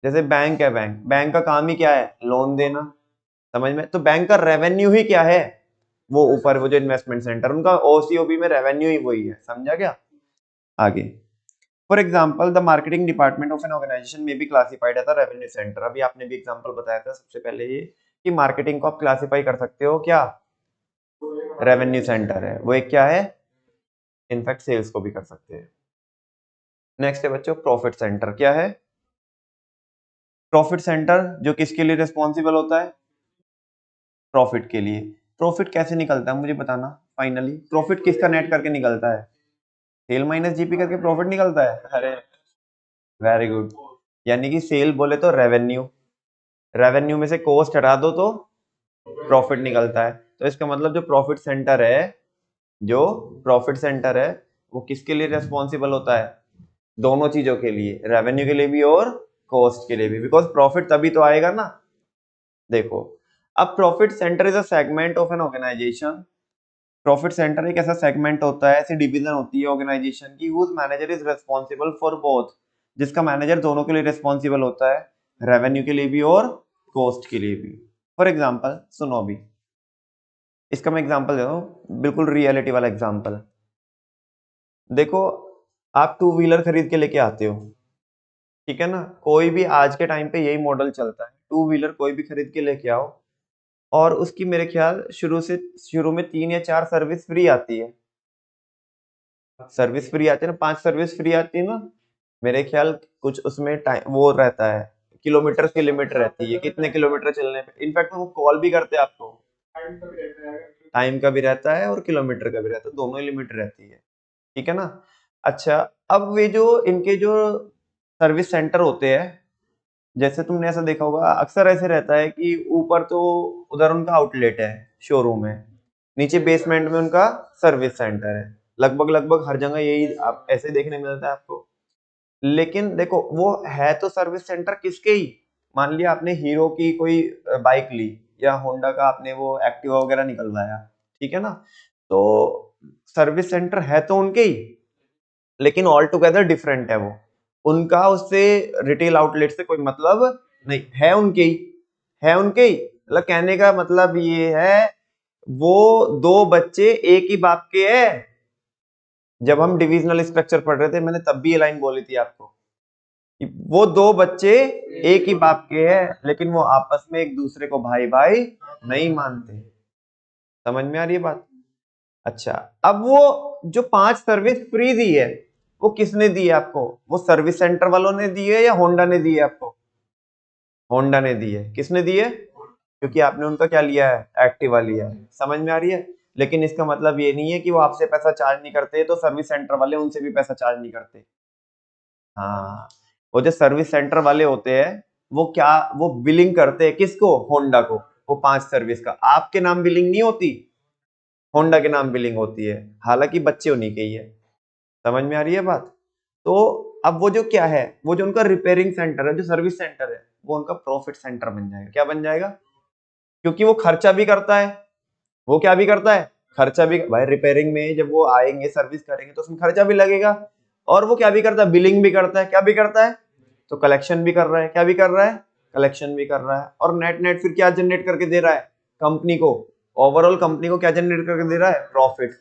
जैसे बैंक है, बैंक का काम ही क्या है? लोन देना। समझ में? तो बैंक का रेवेन्यू ही क्या है? वो ऊपर वो जो इन्वेस्टमेंट सेंटर, उनका ओसीओबी में रेवेन्यू ही वही है। समझा क्या? आगे, for example the marketing department of an organisation में be classified as a revenue centre. अभी आपने भी एग्जांपल बताया था सबसे पहले ये कि मार्केटिंग को आप क्लासिफाई कर सकते हो क्या? रेवेन्यू सेंटर है। वो एक क्या है? इनफैक्ट सेल्स को भी कर सकते हैं। नेक्स्ट है बच्चों प्रॉफिट सेंटर। क्या है प्रॉफिट सेंटर? जो किसके लिए रिस्पॉन्सिबल होता है? प्रॉफिट के लिए। प्रॉफिट कैसे निकलता है मुझे बताना। फाइनली प्रॉफिट किसका नेट करके निकलता है? सेल माइनस जीपी करके प्रॉफिट निकलता है। अरे वेरी गुड। यानी कि सेल बोले तो रेवेन्यू, रेवेन्यू में से कॉस्ट हटा दो तो प्रॉफिट निकलता है। तो इसका मतलब जो प्रॉफिट सेंटर है, जो प्रॉफिट सेंटर है वो किसके लिए रिस्पॉन्सिबल होता है? दोनों चीजों के लिए, रेवेन्यू के लिए भी और कॉस्ट के लिए भी, बिकॉज प्रॉफिट तभी तो आएगा ना। देखो, अब profit centre is a segment of an organisation. Profit centre एक ऐसा सेगमेंट होता है, ऐसी डिवीजन होती है ऑर्गेनाइजेशन की, whose manager is responsible for both, जिसका मैनेजर दोनों के लिए रिस्पॉन्सिबल होता है, रेवेन्यू के लिए भी और कॉस्ट के लिए भी। फॉर एग्जाम्पल सुनो अभी, इसका मैं एग्जाम्पल दे रहा हूँ, बिल्कुल रियलिटी वाला एग्जाम्पल। देखो, आप 2 व्हीलर खरीद के लेके आते हो, ठीक है ना, कोई भी आज के टाइम पे यही मॉडल चलता है, 2 व्हीलर कोई भी खरीद के लेके आओ और उसकी मेरे ख्याल शुरू में 3 या 4 सर्विस फ्री आती है। सर्विस फ्री आती है ना, 5 सर्विस फ्री आती है ना, मेरे ख्याल कुछ उसमें टाइम वो रहता है, किलोमीटर की लिमिट रहती है, कितने किलोमीटर चलने पे। इनफैक्ट वो कॉल भी करते हैं आपको, टाइम का भी रहता है और किलोमीटर का भी रहता है, दोनों लिमिट रहती है। ठीक है ना? अच्छा, अब वे जो इनके जो सर्विस सेंटर होते हैं, जैसे तुमने ऐसा देखा होगा, अक्सर ऐसे रहता है कि ऊपर तो उधर उनका आउटलेट है, शोरूम है, नीचे बेसमेंट में उनका सर्विस सेंटर है। लगभग लगभग हर जगह यही आप ऐसे देखने मिलता है आपको। लेकिन देखो, वो है तो सर्विस सेंटर किसके ही? मान लिया आपने हीरो की कोई बाइक ली या होंडा का आपने वो एक्टिवा वगैरह निकलवाया, ठीक है ना, तो सर्विस सेंटर है तो उनके ही, लेकिन ऑल टुगेदर डिफरेंट है वो। उनका उससे रिटेल आउटलेट से कोई मतलब नहीं है, उनके ही है, उनके ही। मतलब कहने का मतलब ये है, वो 2 बच्चे एक ही बाप के हैं। जब हम डिविजनल स्ट्रक्चर पढ़ रहे थे, मैंने तब भी ये लाइन बोली थी आपको कि वो 2 बच्चे एक ही बाप के हैं, लेकिन वो आपस में एक दूसरे को भाई भाई नहीं मानते। समझ में आ रही है बात? अच्छा, अब वो जो 5 सर्विस फ्री दी है, वो किसने दी है आपको? वो सर्विस सेंटर वालों ने दी है या होंडा ने दी है आपको? होंडा ने दी है। किसने दी है? क्योंकि आपने उनका क्या लिया है? एक्टिवा लिया है। समझ में आ रही है? लेकिन इसका मतलब ये नहीं है कि वो आपसे पैसा चार्ज नहीं करते, तो सर्विस सेंटर वाले उनसे भी पैसा चार्ज नहीं करते। हाँ, वो जो सर्विस सेंटर वाले होते हैं, वो क्या, वो बिलिंग करते हैं किसको? होंडा को। वो 5 सर्विस का आपके नाम बिलिंग नहीं होती, होंडा के नाम बिलिंग होती है, हालांकि बच्चे उन्हीं के ही है। समझ में आ रही है बात? तो अब वो जो क्या है, वो जो उनका रिपेयरिंग सेंटर है, जो सर्विस सेंटर है, वो उनका प्रॉफिट सेंटर बन जाएगा। क्या बन जाएगा? क्योंकि वो खर्चा भी करता है। वो क्या भी करता है? खर्चा भी। भाई रिपेयरिंग में जब वो आएंगे सर्विस करेंगे तो उसमें खर्चा भी लगेगा, और वो क्या भी करता है? बिलिंग भी करता है। क्या भी करता है? तो कलेक्शन भी कर रहा है। क्या भी कर रहा है? कलेक्शन भी कर रहा है, और नेट नेट फिर क्या जनरेट करके दे रहा है कंपनी को, ओवरऑल कंपनी को क्या जनरेट करके दे रहा है, प्रॉफिट।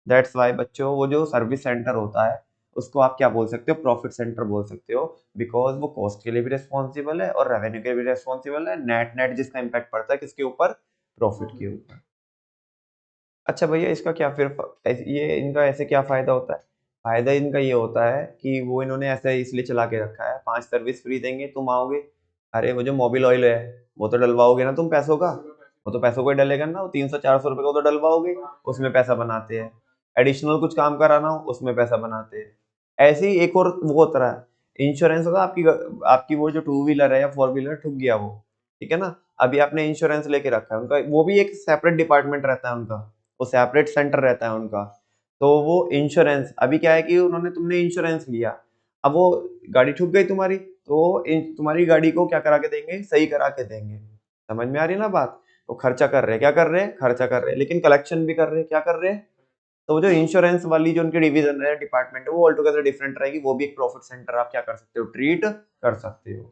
दैट्स वाई बच्चों वो जो सर्विस सेंटर होता है उसको आप क्या बोल सकते हो, प्रॉफिट सेंटर बोल सकते हो, बिकॉज वो कॉस्ट के लिए भी रिस्पॉन्सिबल है और रेवेन्यू के लिए भी रिस्पॉन्सिबल है, नेट नेट जिसका इम्पैक्ट पड़ता है किसके ऊपर, प्रॉफिट के ऊपर। अच्छा भैया इसका क्या फिर ये इनका ऐसे क्या फायदा होता है, फायदा इनका ये होता है कि वो इन्होंने ऐसे इसलिए चला के रखा है, 5 सर्विस फ्री देंगे, तुम आओगे, अरे वो जो मोबिल ऑयल है वो तो डलवाओगे ना तुम पैसों का, वो तो पैसों को ही डलेगा ना, वो 300-400 रुपए का तो डलवाओगे, उसमें पैसा बनाते हैं, एडिशनल कुछ काम कराना हो उसमें पैसा बनाते हैं। ऐसे ही एक और वो होता है इंश्योरेंस होता है, आपकी वो जो 2 व्हीलर है या 4 व्हीलर ठुक गया वो, ठीक है ना, अभी आपने इंश्योरेंस लेके रखा है उनका, वो भी एक सेपरेट डिपार्टमेंट रहता है उनका, वो सेपरेट सेंटर रहता है उनका। तो वो इंश्योरेंस अभी क्या है कि उन्होंने तुमने इंश्योरेंस लिया, अब वो गाड़ी ठुक गई तुम्हारी, तो तुम्हारी गाड़ी को क्या करा के देंगे, सही करा के देंगे। समझ में आ रही है ना बात, तो खर्चा कर रहे हैं, क्या कर रहे हैं, खर्चा कर रहे हैं, लेकिन कलेक्शन भी कर रहे हैं, क्या कर रहे हैं, तो वो जो इंश्योरेंस वाली जो उनकी डिवीजन है डिपार्टमेंट है वो ऑल टुगेदर डिफरेंट रहेगी, वो भी एक प्रॉफिट सेंटर आप क्या कर सकते हो, ट्रीट कर सकते हो।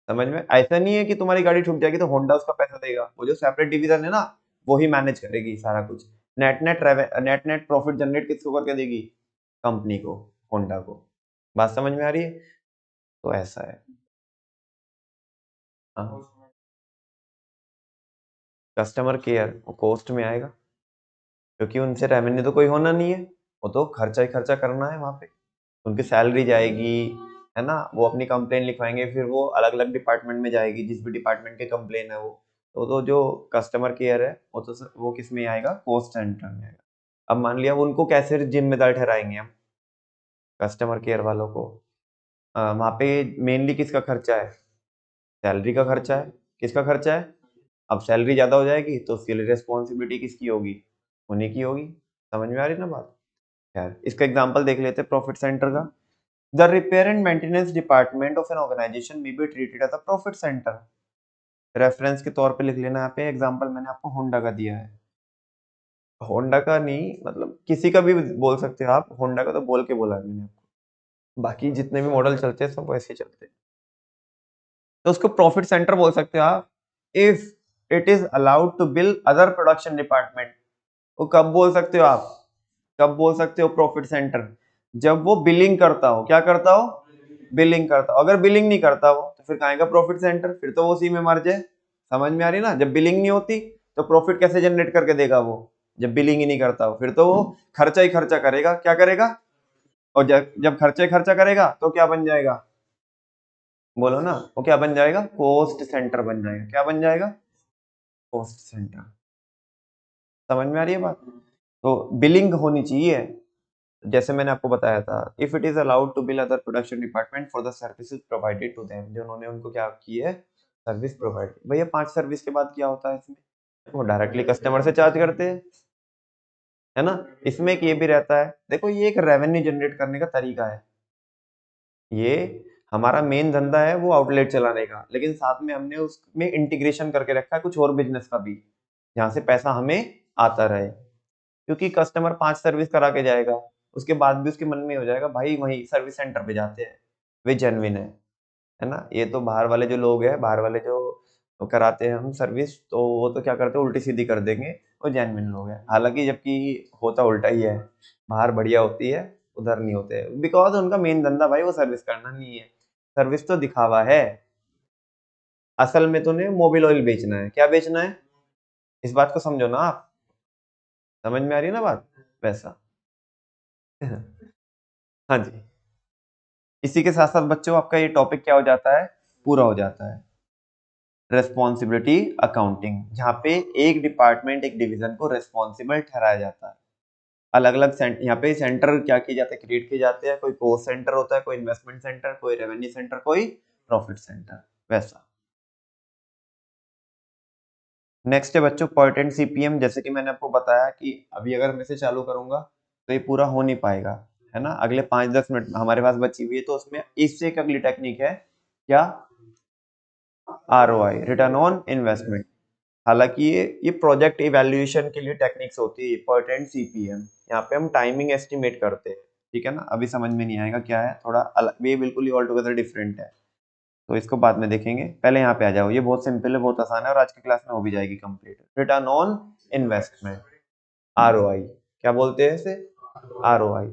समझ में, ऐसा नहीं है कि तुम्हारी गाड़ी ठुक जाएगी तो होंडा उसका पैसा देगा, वो जो सेपरेट डिवीजन है ना वो ही मैनेज करेगी सारा कुछ, नेट नेट प्रॉफिट जनरेट किसको करके देगी, कंपनी को, होंडा को। बात समझ में आ रही है, तो ऐसा है। हाँ, कस्टमर केयर वो कॉस्ट में आएगा, क्योंकि उनसे रेवेन्यू तो कोई होना नहीं है, वो तो खर्चा ही खर्चा करना है वहां पे, उनकी सैलरी जाएगी, है ना, वो अपनी कंप्लेन लिखवाएंगे, फिर वो अलग अलग डिपार्टमेंट में जाएगी, जिस भी डिपार्टमेंट की कंप्लेन है वो, तो जो कस्टमर केयर है वो तो वो किस में आएगा, कॉस्ट सेंटर में आएगा। अब मान लिया उनको कैसे जिम्मेदार ठहराएंगे हम, कस्टमर केयर वालों को, वहां पे मेनली किसका खर्चा है, सैलरी का खर्चा है, किसका खर्चा है, अब सैलरी ज्यादा हो जाएगी तो उसके लिए रिस्पॉन्सिबिलिटी किसकी होगी, उन्हीं की होगी। समझ में आ रही है ना बात, यार इसका एग्जांपल देख लेते हैं प्रॉफिट सेंटर का। The repair and maintenance department of an organisation may be treated as a profit centre. Reference के तौर पे लिख लेना, यहाँ पे एग्जांपल मैंने आपको होंडा का दिया है, होंडा का नहीं मतलब किसी का भी बोल सकते हो आप, होंडा का तो बोल के बोला है मैंने आपको, बाकी जितने भी मॉडल चलते हैं सब वैसे ही चलते हैं, तो उसको प्रॉफिट सेंटर बोल सकते हो आप, if it is allowed to bill other production department. वो कब बोल सकते हो आप, कब बोल सकते हो प्रॉफिट सेंटर, जब वो बिलिंग करता हो, क्या करता हो, बिलिंग करता हो, अगर बिलिंग नहीं करता हो तो फिर कहेगा प्रॉफिट सेंटर, फिर तो वो उसी में मर जाए। समझ में आ रही है ना, जब बिलिंग नहीं होती तो प्रॉफिट कैसे जनरेट करके देगा वो, जब बिलिंग ही नहीं करता हो फिर तो वो खर्चा ही खर्चा करेगा, क्या करेगा, और जब जब खर्चा ही खर्चा करेगा तो क्या बन जाएगा, बोलो ना, वो क्या बन जाएगा, कॉस्ट सेंटर बन जाएगा, क्या बन जाएगा, कॉस्ट सेंटर। समझ में आ रही है बात, तो बिलिंग होनी चाहिए, जैसे मैंने आपको बताया था, if it is allowed to bill other production department for the services provided to them, जो उन्होंने उनको क्या की है, सर्विस प्रोवाइड। भैया 5 सर्विस के बाद क्या होता है इसमें, वो डायरेक्टली कस्टमर से चार्ज करते हैं, है ना, इसमें एक ये भी रहता है, देखो ये एक रेवेन्यू जनरेट करने का तरीका है, ये हमारा मेन धंधा है वो आउटलेट चलाने का, लेकिन साथ में हमने उसमें इंटीग्रेशन करके रखा है कुछ और बिजनेस का भी, जहाँ से पैसा हमें आता रहे, क्योंकि कस्टमर 5 सर्विस करा के जाएगा, उसके बाद भी उसके मन में हो जाएगा भाई वही सर्विस सेंटर पे जाते हैं, वे जेन्युइन है ना, ये तो बाहर वाले जो लोग हैं, बाहर वाले जो कराते हैं हम सर्विस, तो वो तो क्या करते हैं उल्टी सीधी कर देंगे, वो जेन्युइन लोग हैं, हालांकि जबकि होता उल्टा ही है, बाहर बढ़िया होती है, उधर नहीं होते, बिकॉज उनका मेन धंधा भाई वो सर्विस करना नहीं है, सर्विस तो दिखावा है, असल में तो उन्हें मोबिल ऑयल बेचना है, क्या बेचना है, इस बात को समझो ना आप, समझ में आ रही है ना बात, वैसा। हाँ जी, इसी के साथ साथ बच्चों आपका ये टॉपिक क्या हो जाता है, पूरा हो जाता है, रेस्पॉन्सिबिलिटी अकाउंटिंग, जहाँ पे एक डिपार्टमेंट एक डिवीजन को रेस्पॉन्सिबल ठहराया जाता है, अलग अलग यहाँ पे सेंटर क्या किए जाते हैं, क्रिएट किए जाते हैं, कोई कॉस्ट सेंटर होता है, कोई इन्वेस्टमेंट सेंटर, कोई रेवेन्यू सेंटर, कोई प्रॉफिट सेंटर, वैसा। नेक्स्ट है बच्चों पॉइंट एंड सीपीएम, जैसे कि मैंने आपको बताया कि अभी अगर मैं इसे चालू करूंगा तो ये पूरा हो नहीं पाएगा, है ना, अगले 5-10 मिनट हमारे पास बची हुई है, तो उसमें इससे एक अगली टेक्निक है, क्या, आरओआई, रिटर्न ऑन इन्वेस्टमेंट। हालांकि ये प्रोजेक्ट इवैल्यूएशन के लिए टेक्निक्स होती है, पॉइंट सीपीएम, यहाँ पे हम टाइमिंग एस्टिमेट करते हैं, ठीक है ना, अभी समझ में नहीं आएगा क्या है, थोड़ा अलग, ये बिल्कुल ही ऑल टुगेदर डिफरेंट है, तो इसको बाद में देखेंगे, पहले यहाँ पे आ जाओ। ये बहुत सिंपल है, बहुत आसान है और आज की क्लास में हो भी जाएगी complete. Return on investment, ROI, क्या बोलते हैं इसे? ROI।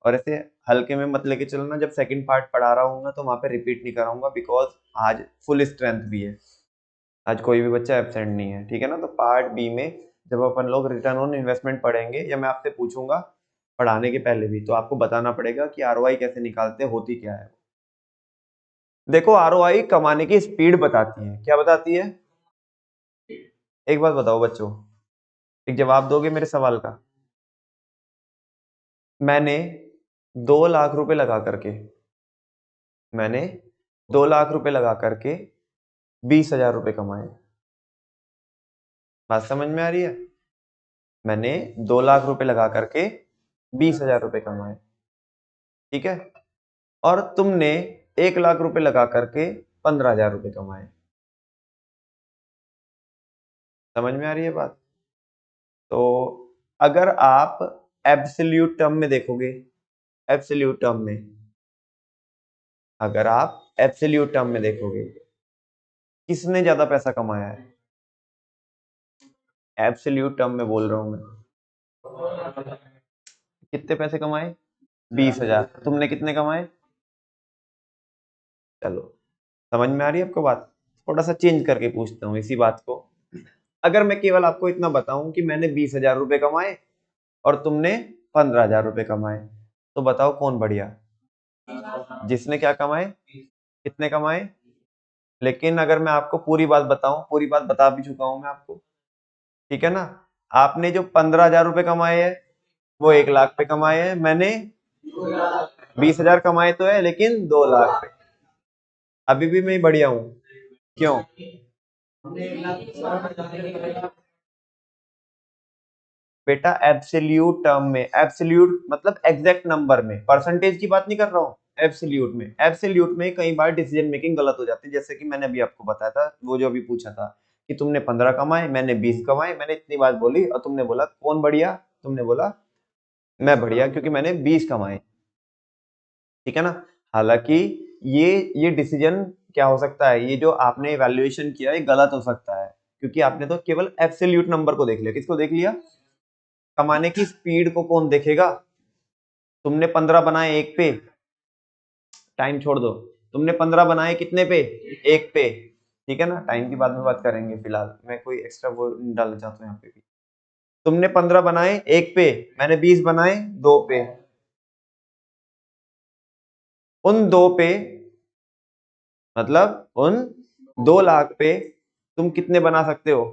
और ऐसे हल्के में मत लेके चलना, जब सेकंड पार्ट पढ़ा रहा हूँ तो वहां पे रिपीट नहीं कराऊंगा, बिकॉज आज फुल स्ट्रेंथ भी है, आज कोई भी बच्चा एब्सेंट नहीं है, ठीक है ना। तो पार्ट बी में जब अपन लोग रिटर्न ऑन इन्वेस्टमेंट पढ़ेंगे, या मैं आपसे पूछूंगा पढ़ाने के पहले भी, तो आपको बताना पड़ेगा कि ROI कैसे निकालते, होती क्या है। देखो, ROI कमाने की स्पीड बताती है। क्या बताती है? एक बात बताओ बच्चों, एक जवाब दोगे मेरे सवाल का? मैंने 2 लाख रुपए लगा करके, मैंने 2 लाख रुपए लगा करके 20,000 रुपए कमाए। बात समझ में आ रही है? मैंने 2 लाख रुपए लगा करके 20,000 रुपए कमाए, ठीक है। और तुमने 1 लाख रुपए लगा करके 15,000 रुपए कमाए। समझ में आ रही है बात? तो अगर आप एब्सोल्यूट टर्म में देखोगे, एब्सोल्यूट टर्म में, अगर आप एब्सोल्यूट टर्म में देखोगे, किसने ज्यादा पैसा कमाया है? एब्सोल्यूट टर्म में बोल रहा हूं मैं। कितने पैसे कमाए? 20,000। तुमने कितने कमाए? चलो, समझ में आ रही है आपको बात? थोड़ा सा चेंज करके पूछता हूँ इसी बात को। अगर मैं केवल आपको इतना बताऊं कि मैंने 20,000 रुपए कमाए और तुमने 15,000 रुपए कमाए, तो बताओ कौन बढ़िया? जिसने क्या कमाए? कितने कमाए? लेकिन अगर मैं आपको पूरी बात बताऊं, पूरी बात बता भी चुका हूं मैं आपको, ठीक है ना। आपने जो 15,000 रुपए कमाए हैं वो 1 लाख पे कमाए हैं, मैंने 20,000 कमाए तो है लेकिन 2 लाख पे। अभी भी मैं बढ़िया हूं। क्यों? बेटा एब्सोल्यूट टर्म में, एब्सोल्यूट मतलब एग्जैक्ट नंबर में, परसेंटेज की बात नहीं कर रहा हूँ। एब्सोल्यूट में, एब्सोल्यूट में कई बार डिसीजन मेकिंग गलत हो जाती है, जैसे कि मैंने अभी आपको बताया था, वो जो अभी पूछा था कि तुमने 15 कमाए, मैंने 20 कमाए, मैंने इतनी बात बोली और तुमने बोला कौन बढ़िया? तुमने बोला मैं बढ़िया क्योंकि मैंने 20 कमाए, ठीक है ना। हालांकि ये डिसीजन क्या हो सकता है, ये जो आपने इवैल्यूएशन किया ये गलत हो सकता है, क्योंकि आपने तो केवल एब्सोल्यूट नंबर को देख लिया। किसको देख लिया? कमाने की स्पीड को कौन देखेगा? तुमने 15 बनाए एक पे, टाइम छोड़ दो, तुमने 15 बनाए कितने पे? एक पे, ठीक है ना। टाइम की बाद में बात करेंगे, फिलहाल मैं कोई एक्स्ट्रा वो नहीं डालना चाहता हूँ यहाँ पे भी। तुमने 15 बनाए एक पे, मैंने 20 बनाए 2 पे। उन 2 पे, मतलब उन 2 लाख पे तुम कितने बना सकते हो?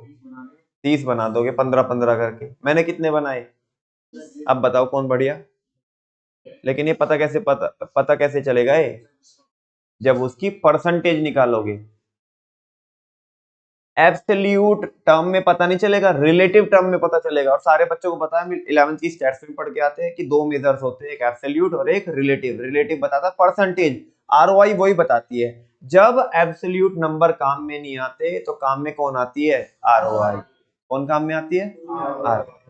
30 बना दोगे 15-15 करके। मैंने कितने बनाए? अब बताओ कौन बढ़िया? लेकिन ये पता कैसे चलेगा ये? जब उसकी परसेंटेज निकालोगे। एब्सोल्यूट टर्म में पता नहीं चलेगा, रिलेटिव टर्म में पता चलेगा। और सारे बच्चों को पता है, 11वीं की स्टैट्स में पढ़ के आते हैं कि 2 मेजर्स होते हैं, एक एब्सोल्यूट और एक रिलेटिव। रिलेटिव बताता है परसेंटेज, ROI वही बताती है। जब एब्सोल्यूट नंबर काम में नहीं आते तो काम में कौन आती है? ROI। कौन काम में आती है?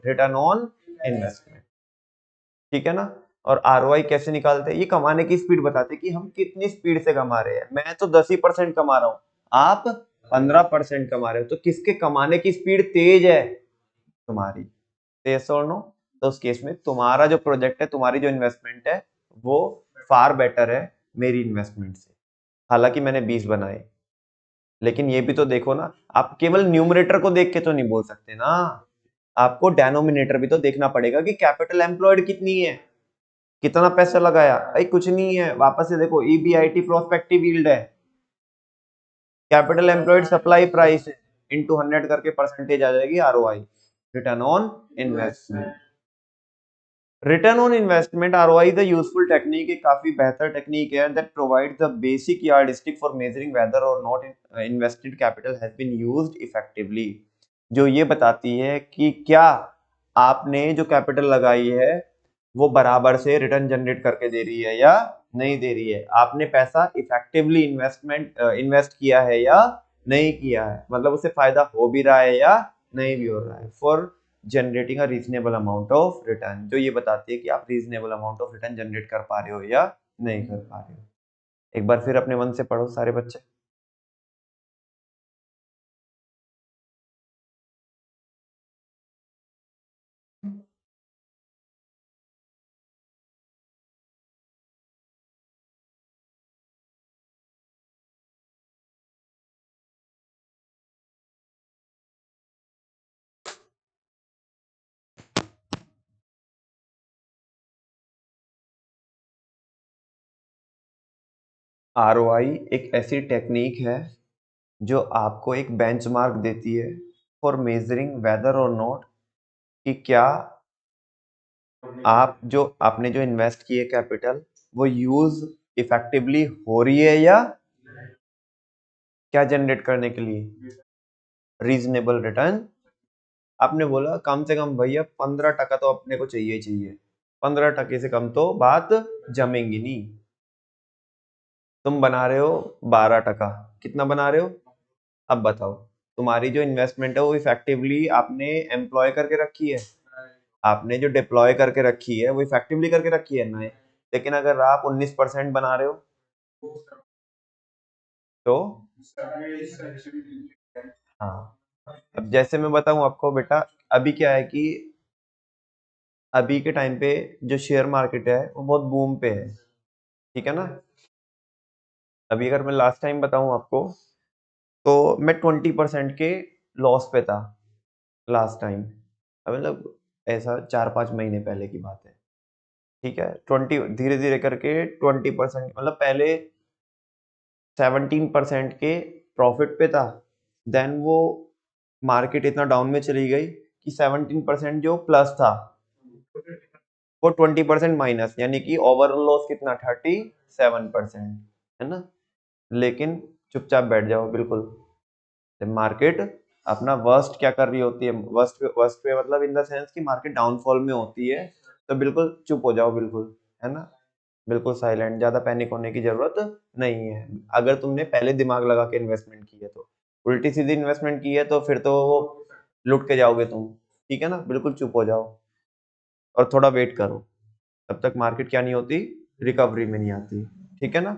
रिटर्न ऑन इन्वेस्टमेंट, ठीक है ना। और ROI कैसे निकालते हैं? ये कमाने की स्पीड बताते हैं कि हम कितनी स्पीड से कमा रहे हैं। मैं तो 10% कमा रहा हूँ, आप 15% कमा रहे हो, तो किसके कमाने की स्पीड तेज है? तुम्हारी। तेज और नो, तो उस केस में तुम्हारा जो प्रोजेक्ट है, तुम्हारी जो इन्वेस्टमेंट है, वो फार बेटर है मेरी इन्वेस्टमेंट से। हालांकि मैंने 20 बनाए, लेकिन ये भी तो देखो ना, आप केवल न्यूमरेटर को देख के तो नहीं बोल सकते ना, आपको डेनोमिनेटर भी तो देखना पड़ेगा कि कैपिटल एम्प्लॉयड कितनी है, कितना पैसा लगाया। अरे कुछ नहीं है, वापस से देखो, EBIT प्रोस्पेक्टिव यील्ड है, capital employed supply price into 100 करके परसेंटेज आ जाएगी ROI, return on investment. Return on investment ROI the useful technique, एक काफी बेहतर टेक्निक है that provides the basic yardstick for measuring whether और not invested capital has been used effectively. जो ये बताती है कि क्या आपने जो कैपिटल लगाई है वो बराबर से रिटर्न जनरेट करके दे रही है या नहीं दे रही है, आपने पैसा इफेक्टिवली इन्वेस्ट किया है या नहीं किया है, मतलब उसे फायदा हो भी रहा है या नहीं भी हो रहा है, for generating a reasonable amount of return. जो ये बताती है कि आप reasonable amount of return generate कर पा रहे हो या नहीं कर पा रहे हो। एक बार फिर अपने मन से पढ़ो सारे बच्चे। आरओआई एक ऐसी टेक्निक है जो आपको एक बेंचमार्क देती है फॉर मेजरिंग वेदर और नॉट कि क्या आपने जो इन्वेस्ट किए कैपिटल वो यूज इफेक्टिवली हो रही है या क्या जनरेट करने के लिए रीजनेबल रिटर्न। आपने बोला कम से कम भैया 15% तो अपने को चाहिए ही चाहिए, 15% से कम तो बात जमेंगी नहीं। तुम बना रहे हो 12%, कितना बना रहे हो? अब बताओ, तुम्हारी जो इन्वेस्टमेंट है वो इफेक्टिवली आपने एम्प्लॉय करके रखी है, आपने जो डिप्लॉय करके रखी है वो इफेक्टिवली करके रखी है ना। लेकिन अगर आप 19% बना रहे हो तो हाँ, अब जैसे मैं बताऊं आपको बेटा, अभी क्या है कि अभी के टाइम पे जो शेयर मार्केट है वो बहुत बूम पे है, ठीक है ना। अभी अगर मैं लास्ट टाइम बताऊं आपको तो मैं 20% के लॉस पे था लास्ट टाइम, मतलब ऐसा 4-5 महीने पहले की बात है, ठीक है। 20 धीरे धीरे करके 20%, मतलब पहले 17% के प्रॉफिट पे था, देन वो मार्केट इतना डाउन में चली गई कि 17% जो प्लस था वो 20% माइनस, यानी कि ओवरऑल लॉस कितना 37%, है ना। लेकिन चुपचाप बैठ जाओ बिल्कुल, मार्केट अपना वर्स्ट क्या कर रही होती है, वर्स्ट वर्स्ट पे मतलब इन द सेंस कि मार्केट डाउनफॉल में होती है, तो बिल्कुल चुप हो जाओ बिल्कुल, है ना। बिल्कुल साइलेंट, ज्यादा पैनिक होने की जरूरत नहीं है। अगर तुमने पहले दिमाग लगा के इन्वेस्टमेंट की है तो, उल्टी सीधी इन्वेस्टमेंट की है तो फिर तो वो लुट के जाओगे तुम, ठीक है ना। बिल्कुल चुप हो जाओ और थोड़ा वेट करो, तब तक मार्केट क्या नहीं होती, रिकवरी में नहीं आती, ठीक है ना।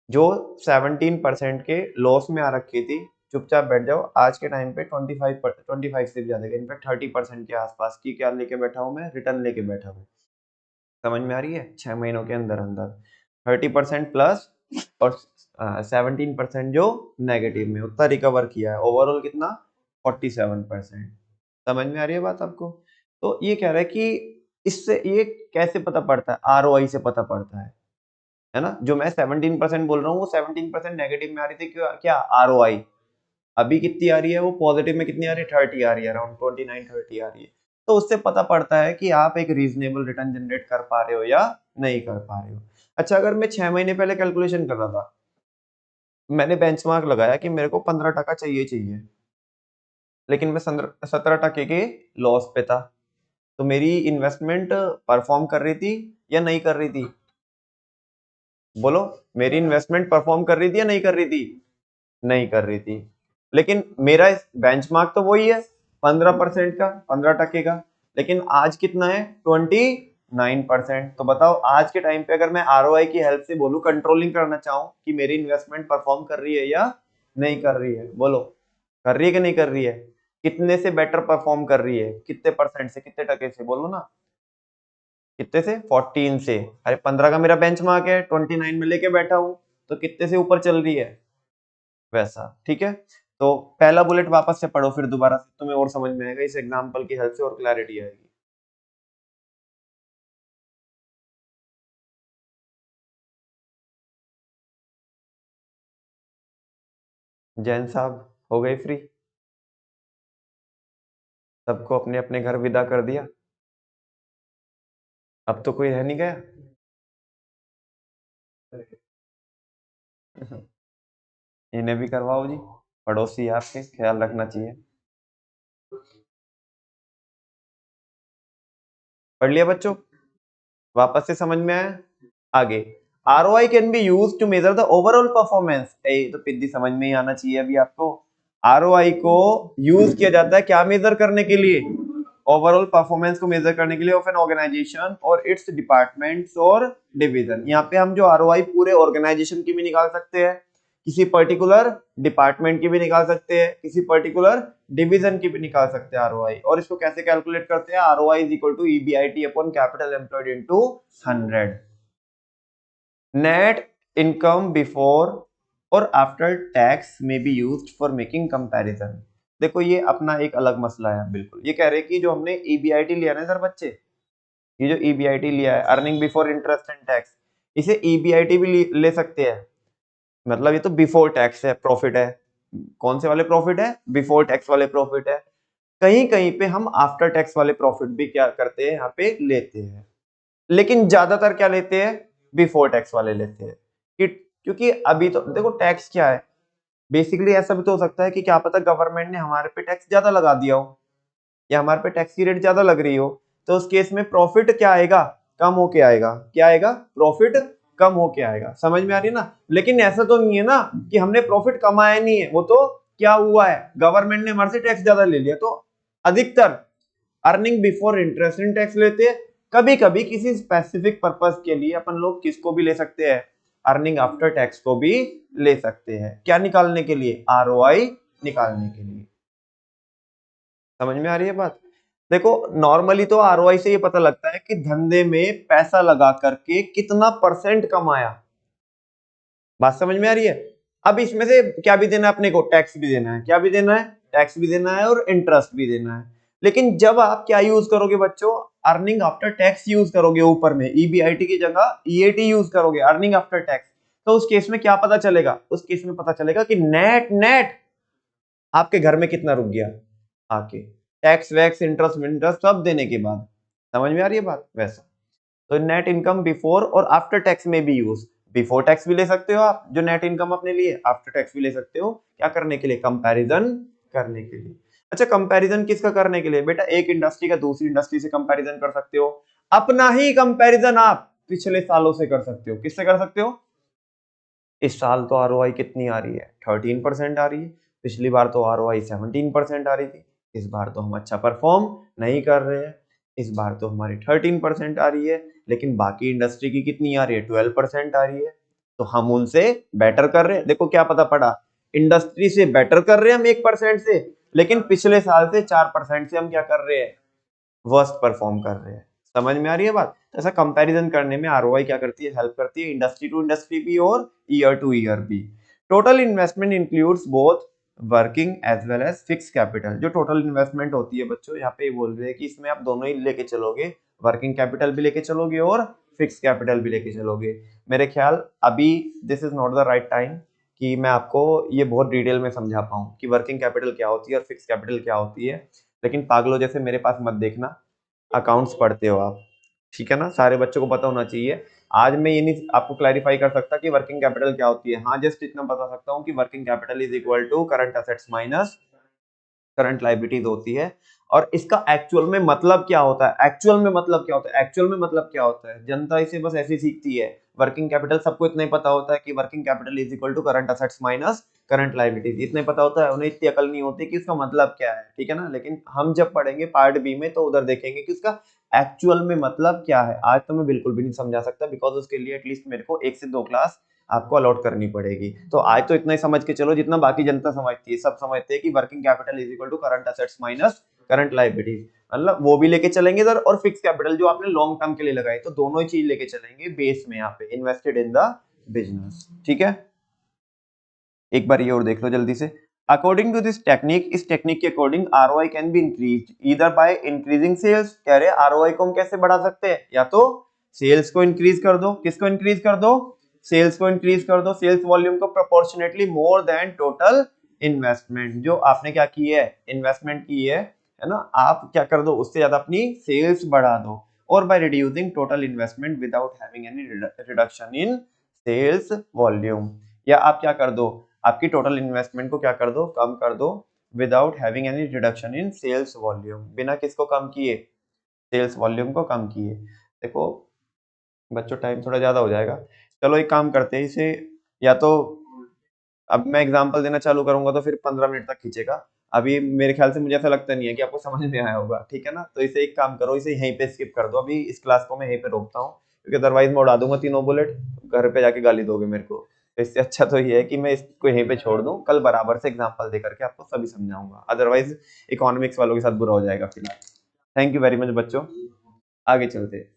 जो 17% के लॉस में आ रखी थी, चुपचाप बैठ जाओ। आज के टाइम पे 25 से भी ज्यादा, इनफैक्ट 30% के आसपास की क्या लेके बैठा हूँ मैं, रिटर्न लेके बैठा हूँ। समझ में आ रही है? 6 महीनों के अंदर अंदर 30% प्लस और 17% जो नेगेटिव में, उतना रिकवर किया है। ओवरऑल कितना? 47%। समझ में आ रही है बात आपको? तो ये कह रहा है कि इससे ये कैसे पता पड़ता है, आरओआई से पता पड़ता है ना। जो मैं 17% बोल रहा हूँ वो 17% नेगेटिव में आ रही थी, क्यों? क्या आरओआई अभी कितनी आ रही है, वो पॉजिटिव में कितनी आ रही है, 30 आ रही है, अराउंड 29-30 आ रही है। तो उससे पता पड़ता है कि आप एक रीजनेबल रिटर्न जनरेट कर पा रहे हो या नहीं कर पा रहे हो। अच्छा, अगर मैं 6 महीने पहले कैलकुलेशन कर रहा था, मैंने बेंचमार्क लगाया कि मेरे को 15% चाहिए चाहिए, लेकिन मैं 17% के लॉस पे था, तो मेरी इन्वेस्टमेंट परफॉर्म कर रही थी या नहीं कर रही थी? बोलो, मेरी इन्वेस्टमेंट परफॉर्म कर रही थी या नहीं कर रही थी? नहीं कर रही थी। लेकिन मेरा बेंचमार्क तो वही है, 15% का, 15% का। लेकिन आज कितना है? 29%। तो बताओ, आज के टाइम पे अगर मैं आरओआई की हेल्प से बोलूं, कंट्रोलिंग करना चाहूं कि मेरी इन्वेस्टमेंट परफॉर्म कर रही है या नहीं कर रही है, बोलो कर रही है कि नहीं कर रही है? कितने से बेटर परफॉर्म कर रही है, कितने परसेंट से, कितने टके से, बोलो ना। कितने से? 14 से। अरे 15 का मेरा बेंचमार्क है, 29 में लेके बैठा हूं, तो कितने से ऊपर चल रही है? वैसा, ठीक है। तो पहला बुलेट वापस से पढ़ो फिर दोबारा से, तुम्हें और समझ में आएगा, इस एग्जांपल की हेल्प से और क्लैरिटी आएगी। जैन साहब हो गए फ्री? सबको अपने अपने घर विदा कर दिया? अब तो कोई रह नहीं गया? इन्हें भी करवाओ जी, पड़ोसी आपके, ख्याल रखना चाहिए। पढ़ लिया बच्चों? वापस से समझ में आया? आगे, ROI can be use to measure the overall performance. ये तो पिद्दी समझ में ही आना चाहिए अभी आपको। आरओआई को यूज किया जाता है क्या मेजर करने के लिए? ओवरऑल परफॉर्मेंस को मेजर करने के लिए ऑफ एन ऑर्गेनाइजेशन और इट्स डिपार्टमेंट्स और डिवीजन। यहाँ पे हम जो आरओआई पूरे ऑर्गेनाइजेशन की भी निकाल सकते हैं, किसी पर्टिकुलर डिपार्टमेंट की भी निकाल सकते हैं, किसी पर्टिकुलर डिवीजन की भी निकाल सकते हैं आरओआई। और इसको कैसे कैलकुलेट करते हैं? ROI is equal to EBIT upon capital employed into 100। Net income before और after tax may be used for making comparison. देखो, ये अपना एक अलग मसला है बिल्कुल। ये कह रहे हैं कि जो हमने ईबीआईटी लिया ना सर बच्चे, ये जो ईबीआईटी लिया है, earning before interest and tax, इसे ईबीआईटी भी ले सकते हैं। मतलब ये तो बिफोर टैक्स है प्रॉफिट है। कौन से वाले प्रॉफिट है? बिफोर टैक्स वाले प्रॉफिट है। कहीं कहीं पे हम आफ्टर टैक्स वाले प्रॉफिट भी क्या करते हैं, यहाँ पे लेते हैं, लेकिन ज्यादातर क्या लेते हैं? बिफोर टैक्स वाले लेते हैं। क्योंकि अभी तो देखो टैक्स क्या है, बेसिकली ऐसा भी तो हो सकता है कि क्या पता गवर्नमेंट ने हमारे पे टैक्स ज्यादा लगा दिया हो, या हमारे पे टैक्स की रेट ज्यादा लग रही हो, तो उस केस में प्रॉफिट क्या आएगा? कम होके आएगा। क्या आएगा? प्रॉफिट कम होके आएगा। समझ में आ रही है ना? लेकिन ऐसा तो नहीं है ना कि हमने प्रॉफिट कमाया नहीं है, वो तो क्या हुआ है, गवर्नमेंट ने हमारे से टैक्स ज्यादा ले लिया। तो अधिकतर earning before interest in tax लेते हैं। कभी कभी किसी स्पेसिफिक पर्पस के लिए अपन लोग किसको भी ले सकते हैं? अर्निंग आफ्टर टैक्स को भी ले सकते हैं। क्या निकालने के लिए? आरओआई निकालने के लिए। समझ में आ रही है बात? देखो नॉर्मली तो आरओआई से ये पता लगता है कि धंधे में पैसा लगा करके कितना परसेंट कमाया। बात समझ में आ रही है? अब इसमें से क्या भी देना है अपने को? टैक्स भी देना है। क्या भी देना है? टैक्स भी देना है और इंटरेस्ट भी देना है। लेकिन जब आप क्या यूज करोगे बच्चों? अर्निंग आफ्टर टैक्स यूज करोगे, ऊपर में ईबीआईटी की जगह ईएटी यूज करोगे, अर्निंग आफ्टर टैक्स। तो उस केस में क्या पता चलेगा? उस केस में पता चलेगा कि नेट नेट आपके घर में कितना रुक गया आके, टैक्स वैक्स इंटरेस्ट इंटरेस्ट सब देने के बाद। समझ में आ रही है बात? वैसा तो नेट इनकम बिफोर और आफ्टर टैक्स में भी यूज, बिफोर टैक्स भी ले सकते हो आप जो नेट इनकम अपने लिए, आफ्टर टैक्स भी ले सकते हो। क्या करने के लिए? कंपैरिजन करने के लिए। अच्छा कंपैरिजन किसका करने के लिए? बेटा एक इंडस्ट्री का दूसरी इंडस्ट्री से कंपैरिजन कर सकते हो। अपना ही कंपैरिजन आप पिछले सालों से कर सकते हो। किससे कर सकते हो? इस साल तो आरओआई कितनी आ रही है? 13% आ रही है। पिछली बार तो आरओआई 17% आ रही थी। इस बार तो हम अच्छा परफॉर्म नहीं कर रहे हैं। इस बार तो हमारी 13% आ रही है, लेकिन बाकी इंडस्ट्री की कितनी आ रही है? 12% आ रही है। तो हम उनसे बेटर कर रहे हैं। देखो क्या पता पड़ा, इंडस्ट्री से बेटर कर रहे हैं हम 1% से, लेकिन पिछले साल से 4% से हम क्या कर रहे हैं? वर्स्ट परफॉर्म कर रहे हैं। समझ में आ रही है बात? तो ऐसा कंपैरिजन करने में आरओआई क्या करती है? हेल्प करती है, इंडस्ट्री टू इंडस्ट्री भी और ईयर टू ईयर भी। Total investment includes both working as well as fix capital. जो टोटल इन्वेस्टमेंट होती है बच्चों, यहाँ पे ये बोल रहे हैं कि इसमें आप दोनों ही लेके चलोगे, वर्किंग कैपिटल भी लेके चलोगे और फिक्स कैपिटल भी लेके चलोगे। मेरे ख्याल अभी this is not the right time कि मैं आपको ये बहुत डिटेल में समझा पाऊँ कि वर्किंग कैपिटल क्या होती है और फिक्स कैपिटल क्या होती है। लेकिन पागलों जैसे मेरे पास मत देखना, अकाउंट्स पढ़ते हो आप, ठीक है ना? सारे बच्चों को पता होना चाहिए। आज मैं ये नहीं आपको क्लैरिफाई कर सकता कि वर्किंग कैपिटल क्या होती है। हाँ जस्ट इतना बता सकता हूँ कि working capital is equal to current assets minus current liabilities होती है। और इसका एक्चुअल में मतलब क्या होता है? एक्चुअल में मतलब क्या होता है? एक्चुअल में मतलब क्या होता है? जनता इसे बस ऐसे सीखती है। वर्किंग कैपिटल सबको इतना ही पता होता है कि working capital is equal to current assets minus current liabilities, इतना ही पता होता है। उन्हें इतनी अकल नहीं होती कि इसका मतलब क्या है, ठीक है ना? लेकिन हम जब पढ़ेंगे पार्ट बी में तो उधर देखेंगे कि इसका एक्चुअल में मतलब क्या है। आज तो मैं बिल्कुल भी नहीं समझा सकता, बिकॉज उसके लिए एटलीस्ट मेरे को 1 से 2 क्लास आपको अलॉट करनी पड़ेगी। तो आज तो इतना ही समझ के चलो जितना बाकी जनता समझती है। सब समझते हैं कि working capital is equal to current assets minus current liabilities, मतलब वो भी लेके चलेंगे इधर, और फिक्स कैपिटल जो आपने लॉन्ग टर्म के लिए लगाई, तो दोनों ही चीज लेके चलेंगे बेस में यहाँ पे, इन्वेस्टेड इन द बिजनेस। ठीक है, एक बार ये और देख लो जल्दी से। अकॉर्डिंग टू दिस टेक्निक, इस टेक्निक के according ROI can be increase either by increasing sales. कह रहे आरओआई को हम कैसे बढ़ा सकते हैं? या तो सेल्स को इंक्रीज कर दो। किसको इंक्रीज कर दो? सेल्स को इंक्रीज कर दो। सेल्स वॉल्यूम को proportionately more than total investment. जो आपने क्या की है? इन्वेस्टमेंट की है ना? आप क्या कर दो? उससे ज्यादा अपनी सेल्स बढ़ा दो। और by reducing total investment without having any reduction in sales volume. या आप क्या कर दो? आपकी टोटल इन्वेस्टमेंट को क्या कर दो? कम कर दो, without having any reduction in sales volume. बिना किसको कम किए? सेल्स वॉल्यूम को कम किए। देखो बच्चों टाइम थोड़ा ज्यादा हो जाएगा, चलो एक काम करते हैं इसे, या तो अब मैं एग्जांपल देना चालू करूंगा तो फिर 15 मिनट तक खींचेगा। अभी मेरे ख्याल से, मुझे ऐसा लगता नहीं है कि आपको समझ में आया होगा, ठीक है ना? तो इसे एक काम करो, इसे यहीं पे स्किप कर दो, अभी इस क्लास को मैं यहीं पे रोकता हूँ, क्योंकि अदरवाइज मैं उड़ा दूंगा तीनों बुलेट, घर पे जाके गाली दोगे मेरे को। तो इससे अच्छा तो ये है कि मैं इसको यहीं पे छोड़ दूं, कल बराबर से एग्जाम्पल दे करके आपको सभी समझाऊंगा, अदरवाइज इकोनॉमिक्स वालों के साथ बुरा हो जाएगा फिलहाल। थैंक यू वेरी मच बच्चों, आगे चलते हैं।